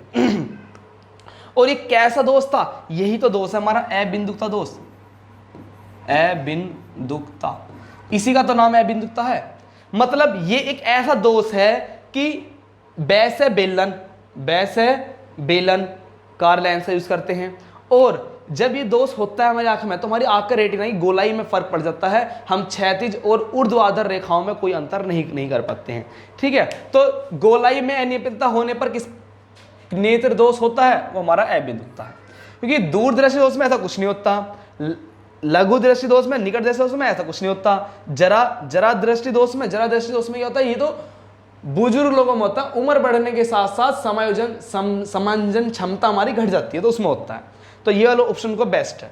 और ये कैसा दोष था? यही तो दोष है हमारा अबिंदुकता दोष, अबिंदुकता, इसी का तो नाम अबिंदुकता है। मतलब ये एक ऐसा दोष है कि वैसे बेलन कार लेंस यूज करते हैं, और जब ये दोष होता है हमारी आंख में तो हमारी आंख का रेटिना की गोलाई में फर्क पड़ जाता है, हम क्षैतिज और ऊर्ध्वाधर रेखाओं में कोई अंतर नहीं कर पाते हैं। ठीक है, तो गोलाई में अनियमितता होने पर किस नेत्र दोष होता है? वो हमारा अबिंदुकता है। क्योंकि दूरदृष्टि दोष में ऐसा कुछ नहीं होता, लघु दृष्टि दोष में, निकट दृष्टि दोष में ऐसा कुछ नहीं होता, जरा दृष्टि दोष में क्या होता है? ये तो बुजुर्ग लोगों में होता है, उम्र बढ़ने के साथ साथ समायोजन क्षमता हमारी घट जाती है तो उसमें होता है। तो ये वाला ऑप्शन को बेस्ट है।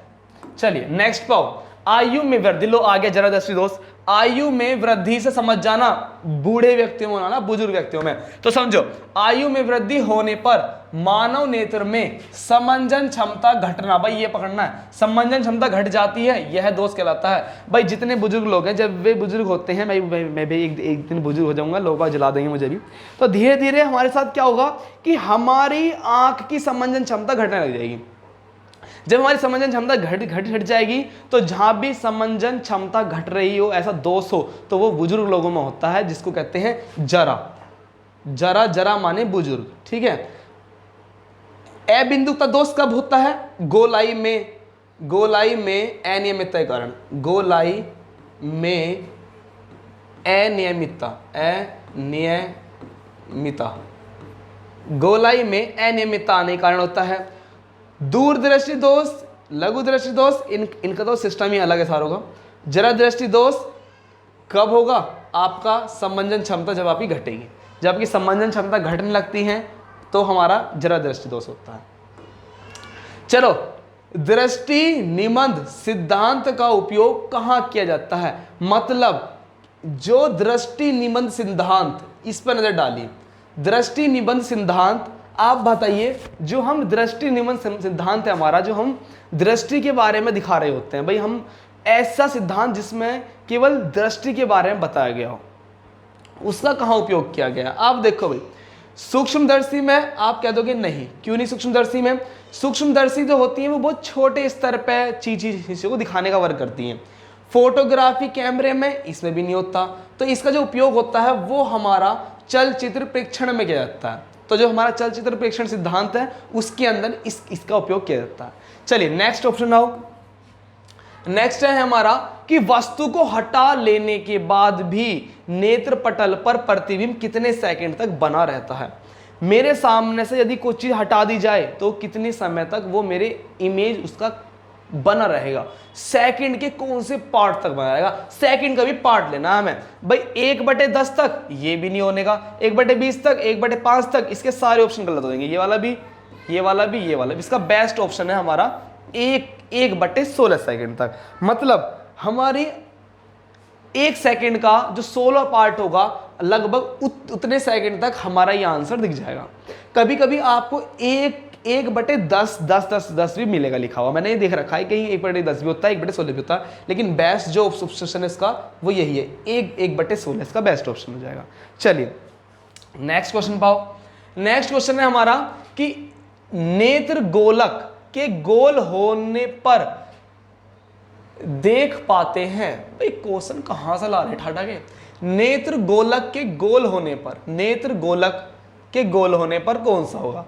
चलिए नेक्स्ट पाओ, आयु में वृद्धि। लो आगे जरा दृष्टि दोष, आयु में वृद्धि से समझ जाना, बूढ़े व्यक्तियों में ना बुजुर्ग व्यक्तियों में। तो समझो, आयु में वृद्धि होने पर मानव नेत्र में समंजन क्षमता घटना, भाई ये पकड़ना है, समंजन क्षमता घट जाती है, यह दोष कहलाता है। भाई जितने बुजुर्ग लोग हैं, जब वे बुजुर्ग होते हैं, मैं भी एक दिन बुजुर्ग हो जाऊंगा, लोग जला देंगे मुझे भी, तो धीरे धीरे हमारे साथ क्या होगा कि हमारी आंख की समंजन क्षमता घटने लग जाएगी। जब हमारी समंजन क्षमता घट जाएगी, तो जहां भी समंजन क्षमता घट रही हो, ऐसा दोष हो, तो वो बुजुर्ग लोगों में होता है, जिसको कहते हैं जरा माने बुजुर्ग। ठीक है, अबिंदुकता दोष कब होता है? गोलाई में अनियमितता के कारण, गोलाई में अनियमितता आने के कारण होता है। दूरदृष्टि दोष, लघु दृष्टि दोष, इनका तो सिस्टम ही अलग है सारों का। जरा दृष्टि दोष कब होगा? आपका समंजन क्षमता जब आपकी घटेगी, जब आपकी समंजन क्षमता घटने लगती है तो हमारा जरा दृष्टि दोष होता है। चलो, दृष्टि निबंध सिद्धांत का उपयोग कहाँ किया जाता है? मतलब जो दृष्टि निबंध सिद्धांत, इस पर नजर डालिए। दृष्टि निबंध सिद्धांत, आप बताइए, जो हम दृष्टि निबंध सिद्धांत है हमारा, जो हम दृष्टि के बारे में दिखा रहे होते हैं, भाई हम ऐसा सिद्धांत जिसमें केवल दृष्टि के बारे में बताया गया हो, उसका कहाँ उपयोग किया गया? आप देखो भाई, सूक्ष्मदर्शी में आप कह दोगे नहीं, क्यों नहीं सूक्ष्मदर्शी में? सूक्ष्मदर्शी जो होती है वो बहुत छोटे स्तर पर चीजों को दिखाने का वर्क करती हैं। फोटोग्राफी कैमरे में इसमें भी नहीं होता, तो इसका जो उपयोग होता है वो हमारा चलचित्र प्रेक्षण में किया जाता है। तो जो हमारा चलचित्र प्रेक्षण सिद्धांत है उसके अंदर इसका उपयोग किया जाता है। चलिए नेक्स्ट ऑप्शन आओ। नेक्स्ट है हमारा कि वस्तु को हटा लेने के बाद भी नेत्र पटल पर प्रतिबिंब कितने सेकंड तक बना रहता है? मेरे सामने से यदि कोई चीज हटा दी जाए तो कितने समय तक वो मेरे इमेज उसका बना रहेगा? सेकंड के कौन से पार्ट तक बना रहेगा? सेकंड का भी पार्ट लेना है हमें भाई। 1/10 तक ये भी नहीं होने का, 1/20 तक, 1/5 तक, इसके सारे ऑप्शन गलत हो जाएंगे। ये वाला भी, ये वाला भी, ये वाला भी। इसका बेस्ट ऑप्शन है हमारा 1/16 सेकंड तक। मतलब हमारी 1 सेकंड का जो 16 पार्ट होगा, लगभग उतने सेकंड तक हमारा ये आंसर दिख जाएगा। कभी कभी आपको 1/10 भी मिलेगा लिखा हुआ, मैंने ये देख रखा है, कहीं 1/10 भी होता है, 1/16 भी होता है, लेकिन बेस्ट जो ऑप्शन है इसका वो यही है, 1/16 इसका बेस्ट ऑप्शन हो जाएगा। चलिए नेक्स्ट क्वेश्चन पाओ। नेक्स्ट क्वेश्चन है हमारा कि नेत्र गोलक के गोल होने पर देख पाते हैं। भाई क्वेश्चन कहां से ला रहे ठाठा के? नेत्र गोलक के गोल होने पर, नेत्र गोलक के गोल होने पर कौन सा होगा?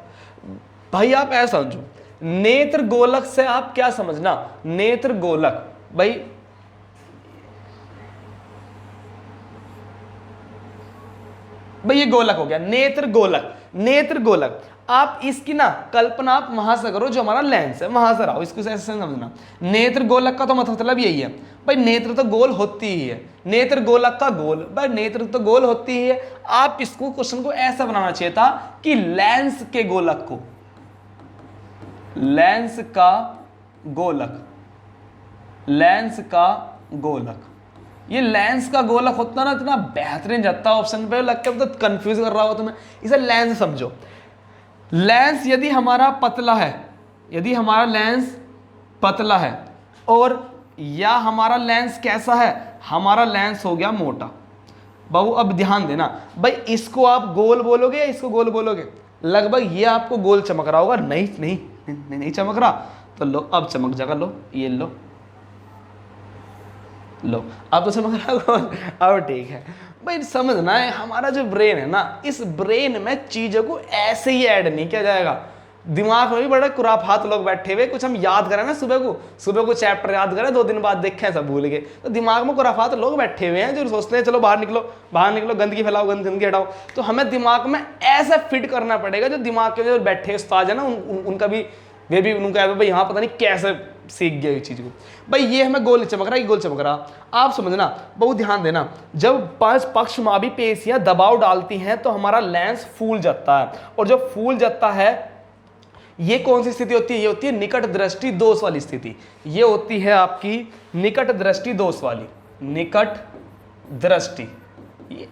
भाई आप ऐसा समझो, नेत्र गोलक से आप क्या समझना? नेत्र गोलक, भाई ये गोलक हो गया, नेत्र गोलक। नेत्र गोलक, आप इसकी ना कल्पना आप वहां से करो, जो हमारा लेंस है वहां से रहो, इसको ऐसे समझना। नेत्र गोलक का तो मतलब यही है भाई, नेत्र तो गोल होती ही है, नेत्र गोलक का गोल, भाई नेत्र तो गोल होती ही है। आप इसको क्वेश्चन को ऐसा बनाना चाहिए था कि लेंस के गोलक को, लेंस का गोलक, लेंस का गोलक, ये लेंस का गोलक होता ना, इतना बेहतरीन जाता ऑप्शन पे, लगता है तो कंफ्यूज कर रहा हो तुम्हें। इसे लेंस समझो। लेंस यदि हमारा पतला है, यदि हमारा लेंस पतला है, और या हमारा लेंस कैसा है? हमारा लेंस हो गया मोटा, बाबू अब ध्यान देना भाई, इसको आप गोल बोलोगे या इसको गोल बोलोगे? लगभग ये आपको गोल चमक रहा होगा, नहीं नहीं नहीं, नहीं चमक रहा, तो लो अब चमक जाएगा, लो ये लो लो, अब तो चमक रहा होगा, अब ठीक है भाई। समझना है हमारा जो ब्रेन है ना, इस ब्रेन में चीजों को ऐसे ही ऐड नहीं किया जाएगा। दिमाग में भी बड़े खुराफात लोग बैठे हुए, कुछ हम याद करें ना, सुबह को चैप्टर याद करें, 2 दिन बाद देखें सब भूल गए, तो दिमाग में खुराफात लोग बैठे हुए हैं जो सोचते हैं चलो बाहर निकलो, गंदगी फैलाओ, गंदगी हटाओ। तो हमें दिमाग में ऐसा फिट करना पड़ेगा, जो दिमाग के जो बैठे उस्ताद है ना, उनका भी वे भी उनका भाई यहाँ पता नहीं कैसे सीख गया इस चीज को। भाई ये हमें गोल चमक रहा है, गोल चमक रहा। आप समझना, बहुत ध्यान देना, जब पक्षमाभी पेशियां दबाव डालती हैं तो हमारा लेंस फूल जाता है, और जब फूल जाता है, ये कौन सी स्थिति होती है? ये होती है निकट दृष्टि दोष वाली स्थिति। ये होती है आपकी निकट दृष्टि दोष वाली, निकट दृष्टि।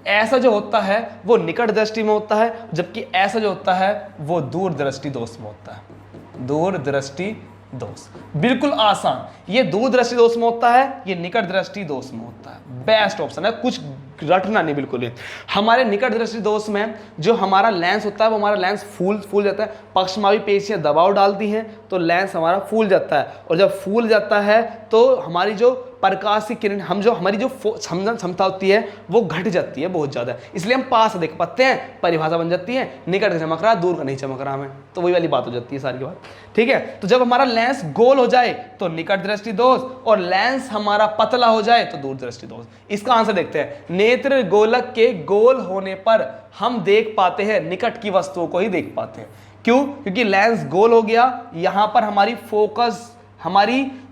ऐसा जो होता है वो निकट दृष्टि में होता है, जबकि ऐसा जो होता है वो दूर दृष्टि दोष में होता है। दूर दृष्टि दोष बिल्कुल आसान, ये दूर दृष्टि दोष में होता है, ये निकट दृष्टि दोष में होता है। बेस्ट ऑप्शन है, कुछ रटना नहीं बिल्कुल ही। हमारे निकट दृष्टि दोष में जो हमारा लेंस होता है वो हमारा लेंस फूल जाता है। पक्षमाभी पेशियां दबाव डालती हैं तो लेंस हमारा फूल जाता है, और जब फूल जाता है तो हमारी जो प्रकाश की किरण, हमारी जो समझन क्षमता होती है वो घट जाती है बहुत ज़्यादा, इसलिए हम पास देख पाते हैं, परिभाषा बन जाती है, निकट का चमक रहा, दूर का नहीं चमक रहा हमें, तो वही वाली बात हो जाती है सारी की बात। ठीक है, तो जब हमारा लेंस गोल हो जाए तो निकट दृष्टि दोष, और लेंस हमारा पतला हो जाए तो दूर दृष्टि दोष। इसका आंसर देखते हैं। नेत्र गोलक के गोल होने पर हम देख पाते हैं निकट की वस्तुओं को ही देख पाते हैं। क्यों? क्योंकि लेंस गोल हो गया, यहां पर हमारी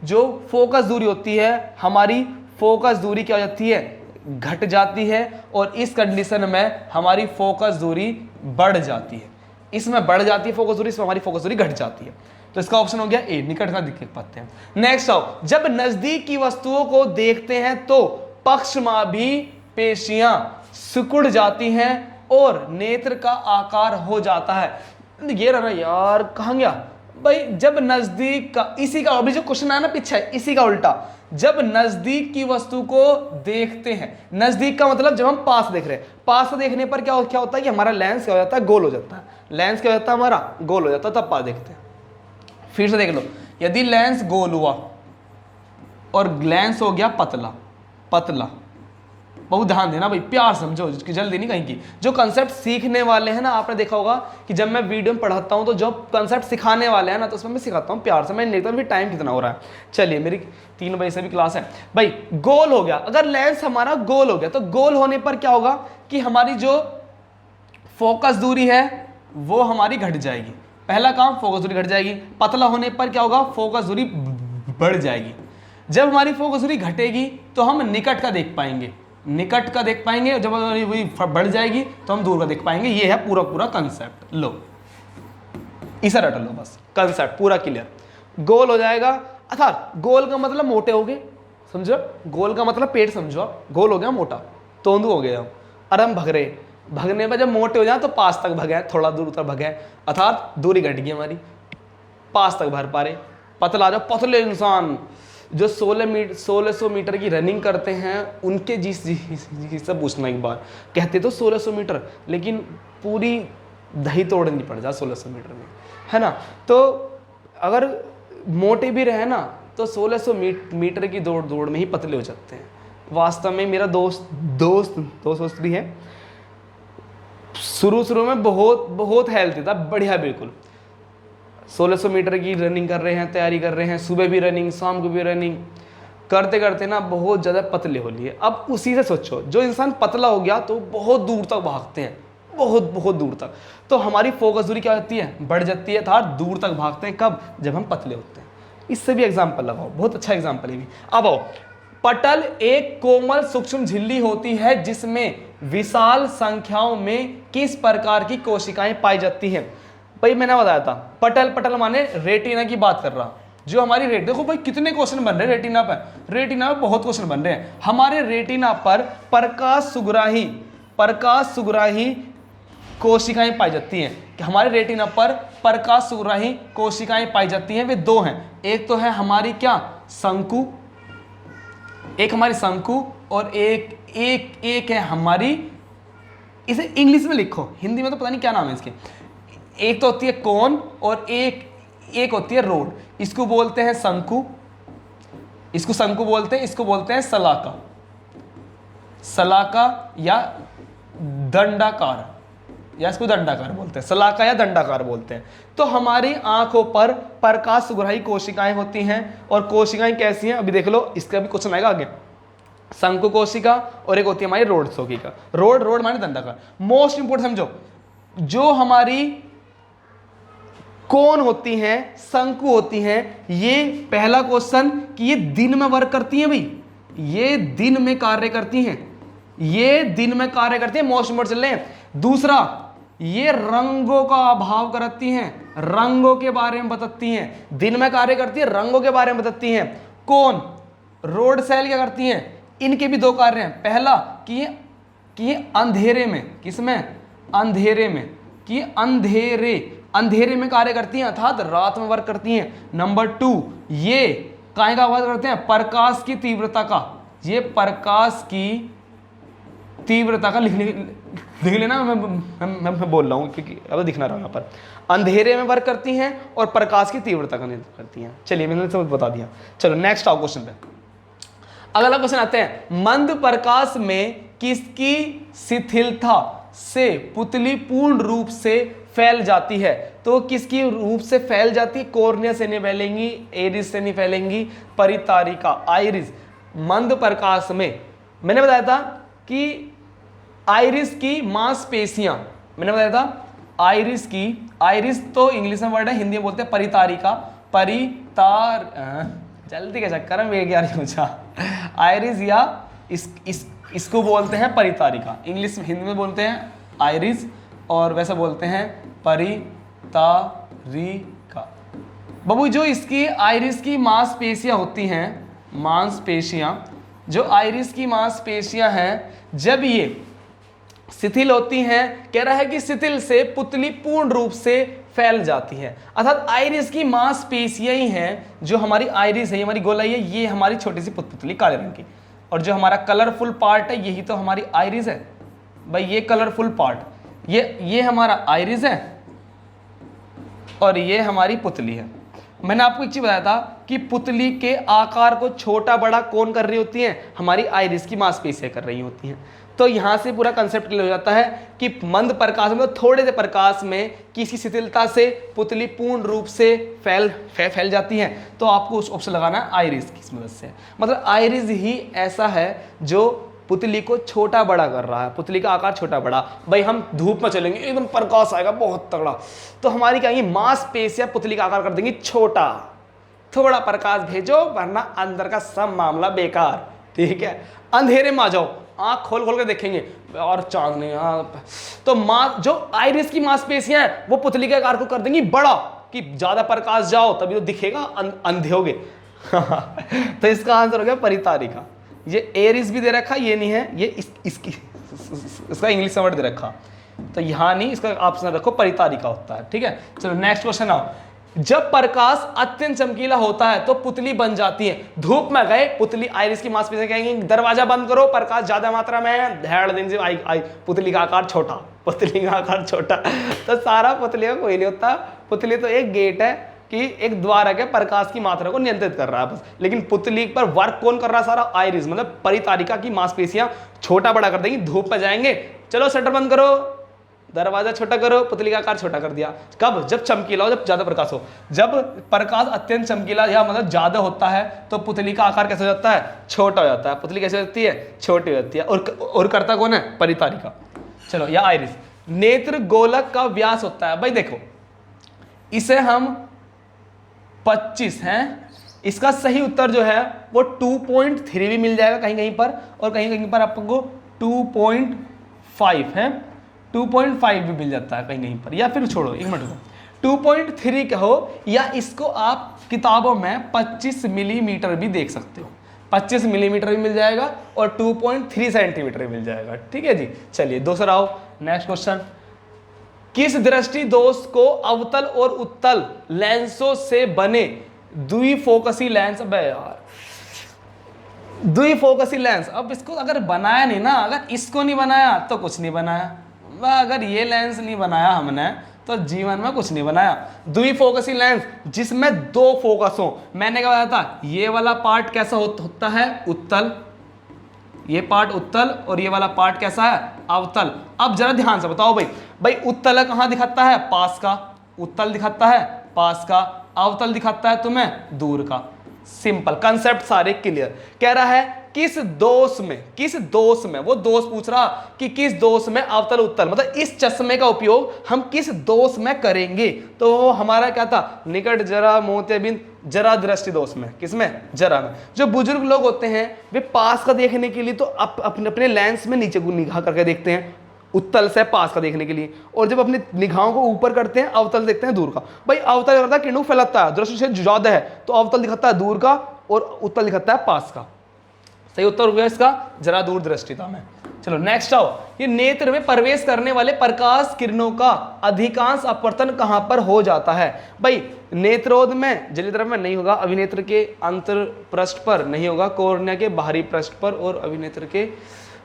जो फोकस दूरी होती है, हमारी फोकस दूरी क्या हो जाती है? घट जाती है, और इस कंडीशन में हमारी फोकस दूरी बढ़ जाती है। इसमें बढ़ जाती है फोकस दूरी, इसमें हमारी फोकस दूरी घट जाती है। तो इसका ऑप्शन हो गया ए, निकट का देख पाते हैं। नेक्स्ट आओ, जब नजदीक की वस्तुओं को देखते हैं तो पक्षमाभी पेशियां सिकुड़ जाती हैं और नेत्र का आकार हो जाता है। ये रहा यार, कहां गया भाई? जब नजदीक का, इसी का अभी जो क्वेश्चन आया ना पीछे, इसी का उल्टा, जब नजदीक की वस्तु को देखते हैं, नजदीक का मतलब जब हम पास देख रहे हैं, पास देखने पर क्या होता है कि हमारा लेंस क्या हो जाता है? गोल हो जाता है। लेंस क्या हो जाता है? हमारा गोल हो जाता है, तब पास देखते हैं। फिर से देख लो, यदि लेंस गोल हुआ और लेंस हो गया पतला, बहुत ध्यान देना भाई, प्यार समझो, जल्दी नहीं कहीं की। जो कंसेप्ट सीखने वाले हैं ना, आपने देखा होगा कि जब मैं वीडियो में पढ़ाता हूं तो जो कंसेप्ट सिखाने वाले हैं ना, तो उसमें मैं सिखाता हूं प्यार से। मैं नहीं देखता टाइम कितना हो रहा है। चलिए, मेरी 3 बजे से भी क्लास है भाई। गोल हो गया, अगर लेंस हमारा गोल हो गया तो गोल होने पर क्या होगा कि हमारी जो फोकस दूरी है वो हमारी घट जाएगी। पहला काम, फोकस दूरी घट जाएगी। पतला होने पर क्या होगा? फोकस दूरी बढ़ जाएगी। जब हमारी फोकस दूरी घटेगी तो हम निकट का देख पाएंगे, जब वही बढ़ जाएगी तो हम दूर का देख पाएंगे। ये है पूरा कंसेप्ट। लो, इसे रट लो बस, कंसेप्ट पूरा क्लियर। गोल हो जाएगा, अर्थात गोल का मतलब मोटे हो गए, समझो? गोल का मतलब पेट समझो। गोल हो गया मोटा, तोंदू हो गया। और हम भगने पर जब मोटे हो जाए तो पास तक भगे, थोड़ा दूर तक भगे, अर्थात दूरी घट गई हमारी, पास तक भर पा रहे। पतला, जो पतले इंसान जो 1600 मीटर की रनिंग करते हैं, उनके जी सब पूछना एक बार। कहते तो 1600 मीटर, लेकिन पूरी दही तोड़नी पड़ जाए 1600 मीटर में, है ना? तो अगर मोटे भी रहे ना तो 1600 मीटर की दौड़ में ही पतले हो जाते हैं। वास्तव में मेरा दोस्त भी है, शुरू में बहुत हेल्थी था, बढ़िया बिल्कुल। 1600 मीटर की रनिंग कर रहे हैं, तैयारी कर रहे हैं, सुबह भी रनिंग, शाम को भी रनिंग करते ना बहुत ज़्यादा पतले हो लिए। अब उसी से सोचो, जो इंसान पतला हो गया तो बहुत दूर तक भागते हैं, बहुत दूर तक, तो हमारी फोकस दूरी क्या होती है? बढ़ जाती है, था दूर तक भागते हैं। कब? जब हम पतले होते हैं। इससे भी एग्जाम्पल लगाओ, बहुत अच्छा एग्जाम्पल है भी। अब आओ, पटल एक कोमल सूक्ष्म झिल्ली होती है जिसमें विशाल संख्याओं में किस प्रकार की कोशिकाएं पाई जाती हैं? भाई मैंने बताया था, पटल माने रेटिना की बात कर रहा। जो हमारी देखो भाई कितने क्वेश्चन बन रहे हैं रेटिना पर। रेटिना पर बहुत क्वेश्चन बन रहे हैं। हमारे रेटिना पर प्रकाश सुग्राही कोशिकाएं पाई जाती हैं। कि हमारे रेटिना पर प्रकाश सुग्राही कोशिकाएं पाई जाती हैं। वे 2 हैं, एक तो है हमारी क्या? शंकु, एक हमारी शंकु और एक एक एक है हमारी, इसे इंग्लिश में लिखो, हिंदी में तो पता नहीं क्या नाम है इसके। एक तो होती है कोन और एक होती है रोड। इसको बोलते हैं शंकु, इसको शंकु बोलते हैं, इसको बोलते हैं सलाका, सलाका या दंडाकार, या इसको दंडाकार बोलते हैं, सलाका या दंडाकार बोलते हैं। तो हमारी आंखों पर प्रकाश सुग्राही कोशिकाएं होती हैं, और कोशिकाएं कैसी हैं अभी देख लो, इसका भी क्वेश्चन आएगा आगे। शंकु कोशिका और एक होती है हमारी रोड कोशिका, रोड माने दंडाकार। मोस्ट इंपोर्टेंट समझो, जो हमारी कौन होती हैं, शंकु होती हैं, ये पहला क्वेश्चन कि ये दिन में वर्क करती हैं भाई, ये दिन में कार्य करती हैं, ये दिन में कार्य करती हैं, मोस्ट इंपोर्टेंट चल रहे हैं। दूसरा, ये रंगों का अभाव करती हैं, रंगों के बारे में बताती हैं, दिन में कार्य करती है, रंगों के बारे में बताती हैं। कौन, रोड सेल क्या करती हैं, इनके भी दो कार्य हैं। पहला कि ये अंधेरे में, किसमें, अंधेरे में, कि अंधेरे में कार्य करती हैं, अर्थात रात में वर्क करती हैं। नंबर 2, ये काय का आवाज करते हैं, प्रकाश की तीव्रता का, ये प्रकाश की तीव्रता का लिख लेना, मैं बोल रहा हूं क्योंकि अब दिखना रहा यहाँ पर। अंधेरे में वर्क करती हैं और प्रकाश की तीव्रता का निर्धारण करती हैं। चलिए मैंने सब बता दिया। चलो नेक्स्ट आओ क्वेश्चन पे। अगला क्वेश्चन आते हैं, मंद प्रकाश में किसकी शिथिलता से पुतली पूर्ण रूप से फैल जाती है? तो किसकी रूप से फैल जाती है? कॉर्निया से नहीं फैलेंगी, एरिस से नहीं फैलेंगी, परितारिका, आइरिस। मंद प्रकाश में मैंने बताया था कि आइरिस की मांसपेशियां, मैंने बताया था आइरिस की, आइरिस तो इंग्लिश में वर्ड है, हिंदी में बोलते हैं परितारिका, जल्दी के चक्कर में यार पूछा, आइरिस या इसको बोलते हैं परितारिका, इंग्लिश हिंदी में बोलते हैं आइरिस और वैसे बोलते हैं परितारिका। बाबू जो इसकी आइरिस की मांसपेशियां होती हैं, मांसपेशियां, जो आइरिस की मांसपेशियां हैं, जब ये शिथिल होती हैं, कह रहा है कि शिथिल से पुतली पूर्ण रूप से फैल जाती है, अर्थात आइरिस की मांसपेशियां ही हैं, जो हमारी आइरिस है, हमारी गोलाई है, ये हमारी छोटी सी पुतली काले रंग की, और जो हमारा कलरफुल पार्ट है यही तो हमारी आइरिस है भाई, ये कलरफुल पार्ट, ये हमारा आइरिस है और ये हमारी पुतली है। मैंने आपको एक चीज बताया था कि पुतली के आकार को छोटा बड़ा कौन कर रही होती है? हमारी आइरिस की मांसपेशियां कर रही होती हैं। तो यहां से पूरा कंसेप्ट क्लियर हो जाता है कि मंद प्रकाश में, थोड़े से प्रकाश में किसी शिथिलता से पुतली पूर्ण रूप से फैल जाती है। तो आपको उस ऑप्शन लगाना है आइरिस की मदद से, मतलब आइरिस ही ऐसा है जो पुतली को छोटा बड़ा कर रहा है, पुतली का आकार छोटा बड़ा। भाई हम धूप में चलेंगे, एकदम प्रकाश आएगा बहुत तगड़ा, तो हमारी क्या ये मांसपेशियां पुतली का आकार कर देंगी छोटा, थोड़ा प्रकाश भेजो वरना अंदर का सब मामला बेकार। ठीक है, अंधेरे में आ जाओ, आंख खोल खोल के देखेंगे और चांदनी, तो जो आइरिस की मांसपेशियां हैं वो पुतली के आकार को कर देंगी बड़ा, कि ज्यादा प्रकाश जाओ तभी तो दिखेगा, अंधे होगे। तो इसका आंसर हो गया परितारिका। ये एरिस भी दे रखा, ये नहीं है, ये इसका इंग्लिश वर्ड दे रखा, तो यहां नहीं, इसका ऑप्शन रखो परितारिका होता है। ठीक है, चलो नेक्स्ट क्वेश्चन आओ। जब प्रकाश अत्यंत चमकीला होता है तो पुतली बन जाती है। धूप में गए, पुतली आइरिस की मांसपेशियां कहेंगे दरवाजा बंद करो, प्रकाश ज्यादा मात्रा में है, धैड़ दिन से आई पुतली का आकार छोटा, पुतली का आकार छोटा। तो सारा पुतली का कोई नहीं होता, पुतली तो एक गेट है कि एक द्वार है, प्रकाश की मात्रा को नियंत्रित कर रहा है बस। लेकिन पुतली पर वर्क कौन कर रहा है? सारा आइरिस, मतलब परितारिका की मांसपेशियां छोटा बड़ा कर देंगी। धूप में जाएंगे, चलो शटर बंद करो, दरवाजा छोटा करो, पुतली का आकार छोटा कर दिया। कब? जब चमकीला हो, जब ज्यादा प्रकाश हो। जब प्रकाश अत्यंत चमकीला या मतलब ज्यादा होता है तो पुतली का आकार कैसे हो जाता है? छोटा हो जाता है। पुतली कैसे होती है? छोटी हो जाती है। और करता कौन है? परितारिका, चलो या आइरिस। नेत्र गोलक का व्यास होता है, भाई देखो इसे हम 25 हैं, इसका सही उत्तर जो है वो 2.3 भी मिल जाएगा कहीं कहीं पर, और कहीं कहीं पर आपको 2.5 है, 2.5 भी मिल जाता है कहीं कहीं पर, या फिर छोड़ो एक मिनट को 2.3 कहो, या इसको आप किताबों में 25 मिलीमीटर भी देख सकते हो, 25 मिलीमीटर भी मिल जाएगा और 2.3 सेंटीमीटर भी मिल जाएगा। ठीक है जी, चलिए दूसरा आओ, नेक्स्ट क्वेश्चन। किस दृष्टि दोष को अवतल और उत्तल लेंसों से बने द्विफोकसी लेंस, अबे यार द्विफोकसी लेंस। अब इसको अगर बनाया नहीं ना, अगर इसको नहीं बनाया तो कुछ नहीं बनाया, अगर ये लेंस नहीं बनाया हमने तो जीवन में कुछ नहीं बनाया। द्विफोकसी लेंस जिसमें दो फोकस हो। मैंने क्या बताया था, ये वाला पार्ट कैसा होता है, उत्तल, ये पार्ट उत्तल और ये वाला पार्ट कैसा है, अवतल। अब जरा ध्यान से बताओ भाई उत्तल कहां दिखाता है, पास का, उत्तल दिखाता है पास का, अवतल दिखाता है तुम्हें दूर का। सिंपल कंसेप्ट सारे क्लियर। कह रहा है किस दोष में, वो दोष पूछ रहा कि किस दोष में अवतल उत्तल, मतलब इस चश्मे का उपयोग हम किस दोष में करेंगे। तो वो हमारा क्या था, निकट जरा मोतियाबिंद जरा दृष्टि दोष में। किसमें, जरा में। जो बुजुर्ग लोग होते हैं वे पास का देखने के लिए तो अपने लेंस में नीचे को निगाह करके देखते हैं, उत्तल से पास का देखने के लिए, और जब अपनी निगाहों को ऊपर करते हैं अवतल देखते हैं दूर का। भाई अवतल करता है किरणों फैलाता है, दृष्टि से ज्यादा है तो अवतल दिखाता है दूर का और उत्तल दिखाता है पास का। सही उत्तर हो गया इसका, जरा दूर दृष्टिता में। चलो नेक्स्ट आओ, ये नेत्र में प्रवेश करने वाले प्रकाश किरणों का अधिकांश अपवर्तन कहां पर हो जाता है। भाई नेत्रोद में, जलीद्रव में नहीं होगा, अभिनेत्र के अंतर पृष्ठ पर नहीं होगा, कोर्निया के बाहरी पृष्ठ पर और अभिनेत्र के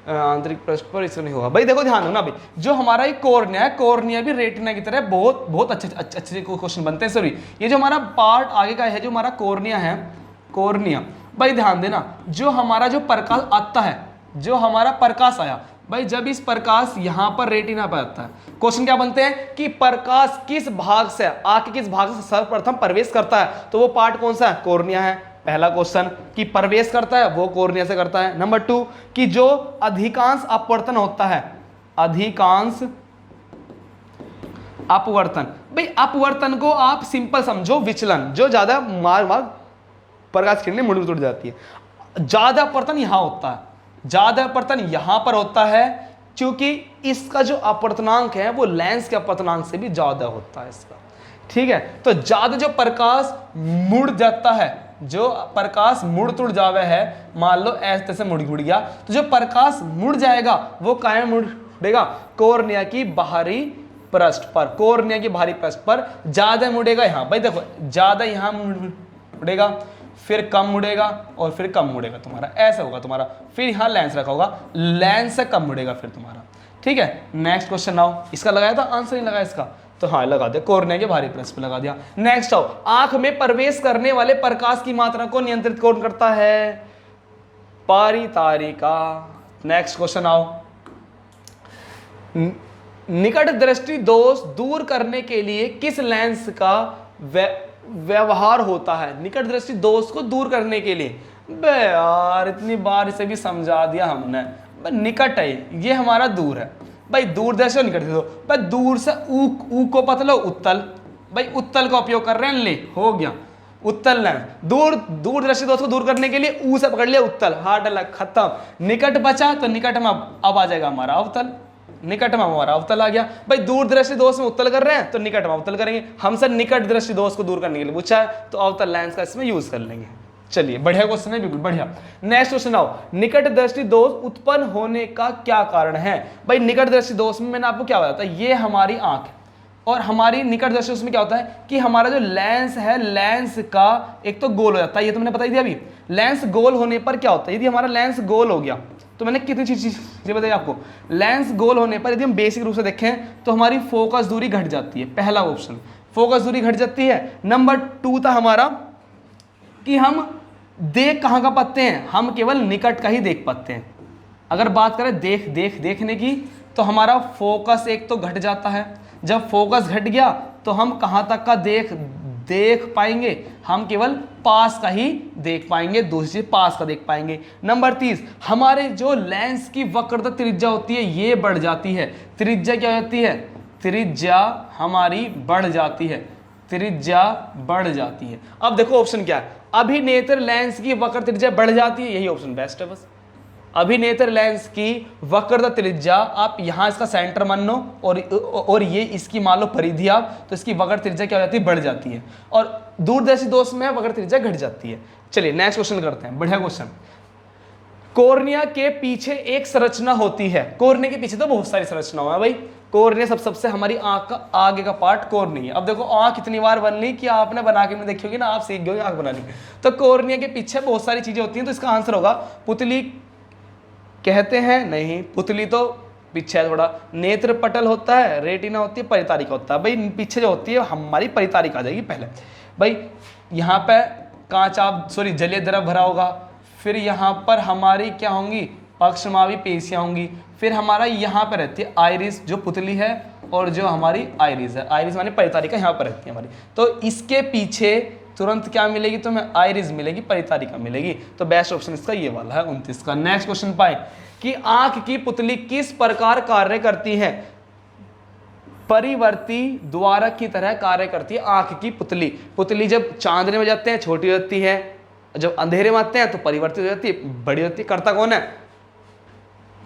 आंतरिक पृष्ठ पर इसमें नहीं होगा। भाई देखो ध्यान दो ना भाई, जो हमारा ये कोर्निया है, कोर्निया भी रेटिना की तरह बहुत अच्छे क्वेश्चन बनते हैं। सॉरी, ये जो हमारा पार्ट आगे का है, जो हमारा कोर्निया है, कोर्निया, भाई ध्यान देना, जो हमारा जो प्रकाश आता है, जो हमारा प्रकाश आया, भाई जब इस प्रकाश यहां पर रेटिना पर आता है, क्वेश्चन क्या बनते हैं कि प्रकाश किस भाग से, आंख किस भाग से सर्वप्रथम प्रवेश करता है, तो वो पार्ट कौन सा है, कोर्निया है। पहला क्वेश्चन कि प्रवेश करता है वो कोर्निया से करता है। नंबर 2 कि जो अधिकांश अपवर्तन होता है, अधिकांश अपवर्तन, भाई अपवर्तन को आप सिंपल समझो विचलन, जो ज्यादा मार्ग प्रकाश किरणें मुड़ टूट जाती है। ज्यादा अपवर्तन यहां होता है, ज्यादा अपवर्तन यहां पर होता है, क्योंकि इसका जो अपवर्तनांक है वो लेंस के अपवर्तनांक से भी ज्यादा होता है इसका। ठीक है, तो ज्यादा जो प्रकाश मुड़ जाता है, जो प्रकाश मुड़ तुड़ जावे है, मान लो ऐसे से मुड़ गया, तो जो प्रकाश मुड़ जाएगा वो काहे मुड़ेगा, कोर्निया की बाहरी पृष्ठ पर, कोर्निया की बाहरी पृष्ठ पर ज्यादा मुड़ेगा। यहाँ भाई देखो, ज्यादा यहाँ मुड़ेगा, फिर कम मुड़ेगा और फिर कम मुड़ेगा तुम्हारा, ऐसा होगा तुम्हारा। फिर यहाँ लेंस रखा होगा, लेंस से कम मुड़ेगा फिर तुम्हारा। ठीक है, नेक्स्ट क्वेश्चन आओ। इसका लगाया था आंसर, नहीं लगाया इसका, तो हाँ लगा दिया, कोर्निया के बाहरी पृष्ठ पे लगा दिया। नेक्स्ट आओ, आंख में प्रवेश करने वाले प्रकाश की मात्रा को नियंत्रित कौन करता है, पारितारिका। नेक्स्ट क्वेश्चन आओ, निकट दृष्टि दोष दूर करने के लिए किस लेंस का व्यवहार होता है, निकट दृष्टि दोष को दूर करने के लिए। बे यार इतनी बार इसे भी समझा दिया हमने, निकट है ये हमारा दूर है, भाई दूर दृष्टि निकट दो, भाई दूर से ऊ को पता लो उत्तल, भाई उत्तल का उपयोग कर रहे हैं, ले हो गया उत्तल लेंस। दूर दृष्टि दोष को दूर करने के लिए ऊ से पकड़ लिया उत्तल, हाथ डाला खत्म। निकट बचा तो निकट में अब आ जाएगा हमारा अवतल, निकट में हमारा अवतल आ गया। भाई दूर दृष्टि दोष में उत्तल कर रहे हैं तो निकट में अवतल करेंगे, हमसे निकट दृष्टि दोष को दूर करने के लिए पूछा है तो अवतल लेंस का इसमें यूज कर लेंगे। चलिए बढ़िया क्वेश्चन है, बिल्कुल बढ़िया। नेक्स्ट क्वेश्चन आओ, निकट दृष्टि दोष उत्पन्न होने का क्या कारण है। भाई निकट दृष्टि दोष में मैंने आपको क्या बताया था, ये हमारी आंख है और हमारी निकट दृष्टि उसमें क्या होता है कि हमारा जो लेंस है, लेंस का एक तो गोल हो जाता है, ये तो मैंने बताई थी अभी। लेंस गोल होने पर क्या होता है, यदि हमारा लेंस गोल हो गया तो मैंने कितनी चीजें बताई आपको, लेंस गोल होने पर यदि हम बेसिक रूप से देखें तो हमारी फोकस दूरी घट जाती है, पहला ऑप्शन फोकस दूरी घट जाती है। नंबर 2 था हमारा कि हम देख कहाँ का पाते हैं, हम केवल निकट का ही देख पाते हैं। अगर बात करें देखने की तो हमारा फोकस एक तो घट जाता है, जब फोकस घट गया तो हम कहाँ तक का देख पाएंगे, हम केवल पास का ही देख पाएंगे, दूसरी चीज पास का देख पाएंगे। नंबर 3, हमारे जो लेंस की वक्रता त्रिज्या होती है ये बढ़ जाती है। त्रिज्या क्या होती है, त्रिज्या हमारी बढ़ जाती है, त्रिज्या बढ़ जाती है। अब देखो ऑप्शन क्या है, अभिनेत्र लेंस की वक्र त्रिज्या बढ़ जाती है, यही ऑप्शन बेस्ट है बस। अभिनेत्र लेंस की वक्रता त्रिज्या, आप यहां इसका सेंटर मान लो और ये इसकी मान लो परिधि आप, तो इसकी वक्र त्रिज्या क्या हो जाती है, बढ़ जाती है, और दूरदर्शी दोष में वक्र त्रिज्या घट जाती है। चलिए नेक्स्ट क्वेश्चन करते हैं, बढ़िया क्वेश्चन। कोर्निया के पीछे एक संरचना होती है, कोर्निया के पीछे तो बहुत सारी संरचना है भाई, कोर्निया सबसे हमारी आंख का आगे का पार्ट कोर्निया। अब देखो आंख कितनी बार बन ली कि आपने बना के नहीं देखी होगी ना, आप सीख गए आंख बनानी। तो कोर्निया के पीछे बहुत सारी चीजें होती हैं, तो इसका आंसर होगा पुतली कहते हैं, नहीं पुतली तो पीछे है थोड़ा। नेत्र पटल होता है, रेटिना होती है, परितारिका होता है। भाई पीछे जो होती है हमारी परितारिका आ जाएगी पहले। भाई यहाँ पे जलीय द्रव भरा होगा, फिर यहाँ पर हमारी क्या होंगी, पक्षमावी पेशियां होंगी, फिर हमारा यहाँ पर रहती है आइरिस जो पुतली है, और जो हमारी आइरिस है, आइरिस माने परितारिका यहाँ पर रहती है हमारी। तो इसके पीछे तुरंत क्या मिलेगी, तो हमें आइरिस मिलेगी, परितारिका मिलेगी। तो बेस्ट ऑप्शन इसका ये वाला है 29 का। नेक्स्ट क्वेश्चन पाए कि आंख की पुतली किस प्रकार कार्य करती है। परिवर्ती द्वारक की तरह कार्य करती है आंख की पुतली। पुतली जब चांदने में जाते हैं छोटी होती है, जब अंधेरे में आते हैं तो परिवर्तित हो जाती है, बड़ी होती है। करता कौन है,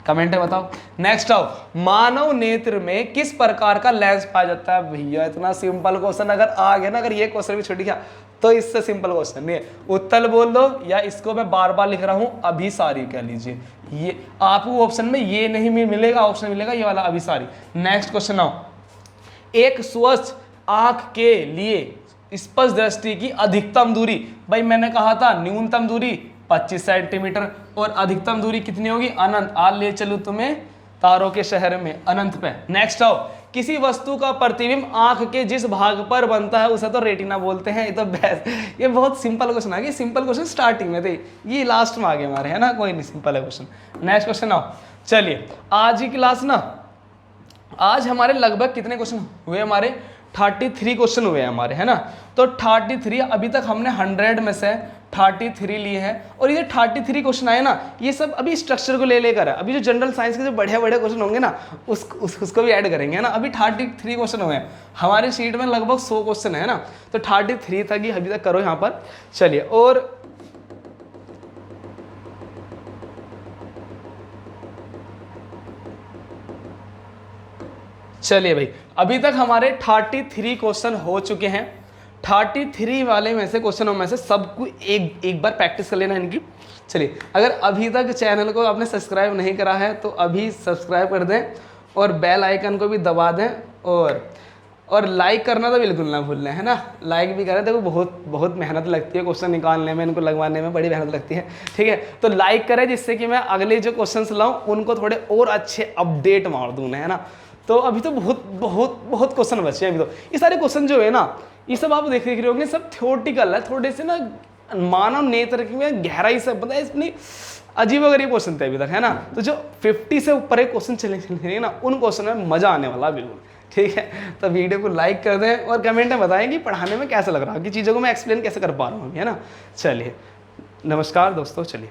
कमेंट में बताओ। नेक्स्ट आओ, मानव नेत्र में किस प्रकार का लेंस पाया जाता है। भैया इतना सिंपल क्वेश्चन अगर आ गया ना, अगर ये क्वेश्चन भी छूट गया तो इससे सिंपल क्वेश्चन नहीं है। उत्तल बोल दो, या इसको मैं बार बार लिख रहा हूं अभिसारी कह लीजिए। ये आपको ऑप्शन में ये नहीं मिलेगा, ऑप्शन मिलेगा ये वाला अभिसारी। नेक्स्ट क्वेश्चन आओ, एक स्वस्थ आंख के लिए स्पष्ट दृष्टि की अधिकतम दूरी। भाई मैंने कहा था न्यूनतम दूरी 25 सेंटीमीटर, और अधिकतम दूरी कितनी होगी, अनंत। आज ले चलूं तुम्हें तारों के शहर में, अनंत पे। नेक्स्ट आओ, किसी वस्तु का प्रतिबिंब आंख के जिस भाग पर बनता है उसे तो रेटिना बोलते हैं। ये तो बेस्ट, ये बहुत सिंपल क्वेश्चन आ गया। सिंपल क्वेश्चन स्टार्टिंग में थे, ये लास्ट में आ गए हमारे, है ना, कोई नहीं, सिंपल है क्वेश्चन। नेक्स्ट क्वेश्चन आओ। चलिए आज की क्लास ना, आज हमारे लगभग कितने क्वेश्चन हुए, हमारे 33 क्वेश्चन हुए हैं हमारे, है ना। तो 33 अभी तक हमने 100 में से 33 लिए हैं, और ये 33 क्वेश्चन आए ना, ये सब अभी स्ट्रक्चर को ले लेकर है। अभी जो जनरल साइंस के जो बढ़िया क्वेश्चन होंगे ना, उसको भी ऐड करेंगे, है ना। अभी 33 क्वेश्चन हुए हैं हमारी शीट में, लगभग 100 क्वेश्चन है ना। तो 33 तक ही अभी तक करो यहाँ पर। चलिए, और चलिए भाई, अभी तक हमारे 33 क्वेश्चन हो चुके हैं। 33 वाले में से क्वेश्चनों में से सबको एक बार प्रैक्टिस कर लेना इनकी। चलिए, अगर अभी तक चैनल को आपने सब्सक्राइब नहीं करा है तो अभी सब्सक्राइब कर दें, और बेल आइकन को भी दबा दें, और लाइक करना तो बिल्कुल ना भूलना, है ना। लाइक भी करें, देखो बहुत मेहनत लगती है क्वेश्चन निकालने में, इनको लगवाने में बड़ी मेहनत लगती है, ठीक है। तो लाइक करें जिससे कि मैं अगले जो क्वेश्चन लाऊं उनको थोड़े और अच्छे अपडेट मार दूँ, है ना। तो अभी तो बहुत क्वेश्चन बचे हैं अभी तो। ये सारे क्वेश्चन जो है ना, ये सब आप देख रहे होंगे, सब थ्योरेटिकल है, थोड़े से ना मानव नेत्र की में गहराई से पता है, इसमें अजीबोगरीब क्वेश्चन थे अभी तक, है ना। तो जो 50 से ऊपर एक क्वेश्चन चलेंगे ना, उन क्वेश्चन में मजा आने वाला बिल्कुल, ठीक है। तो वीडियो को लाइक कर दें, और कमेंट में बताएं कि पढ़ाने में कैसा लग रहा है, कि चीज़ों को मैं एक्सप्लेन कैसे कर पा रहा हूँ, है ना। चलिए, नमस्कार दोस्तों, चलिए।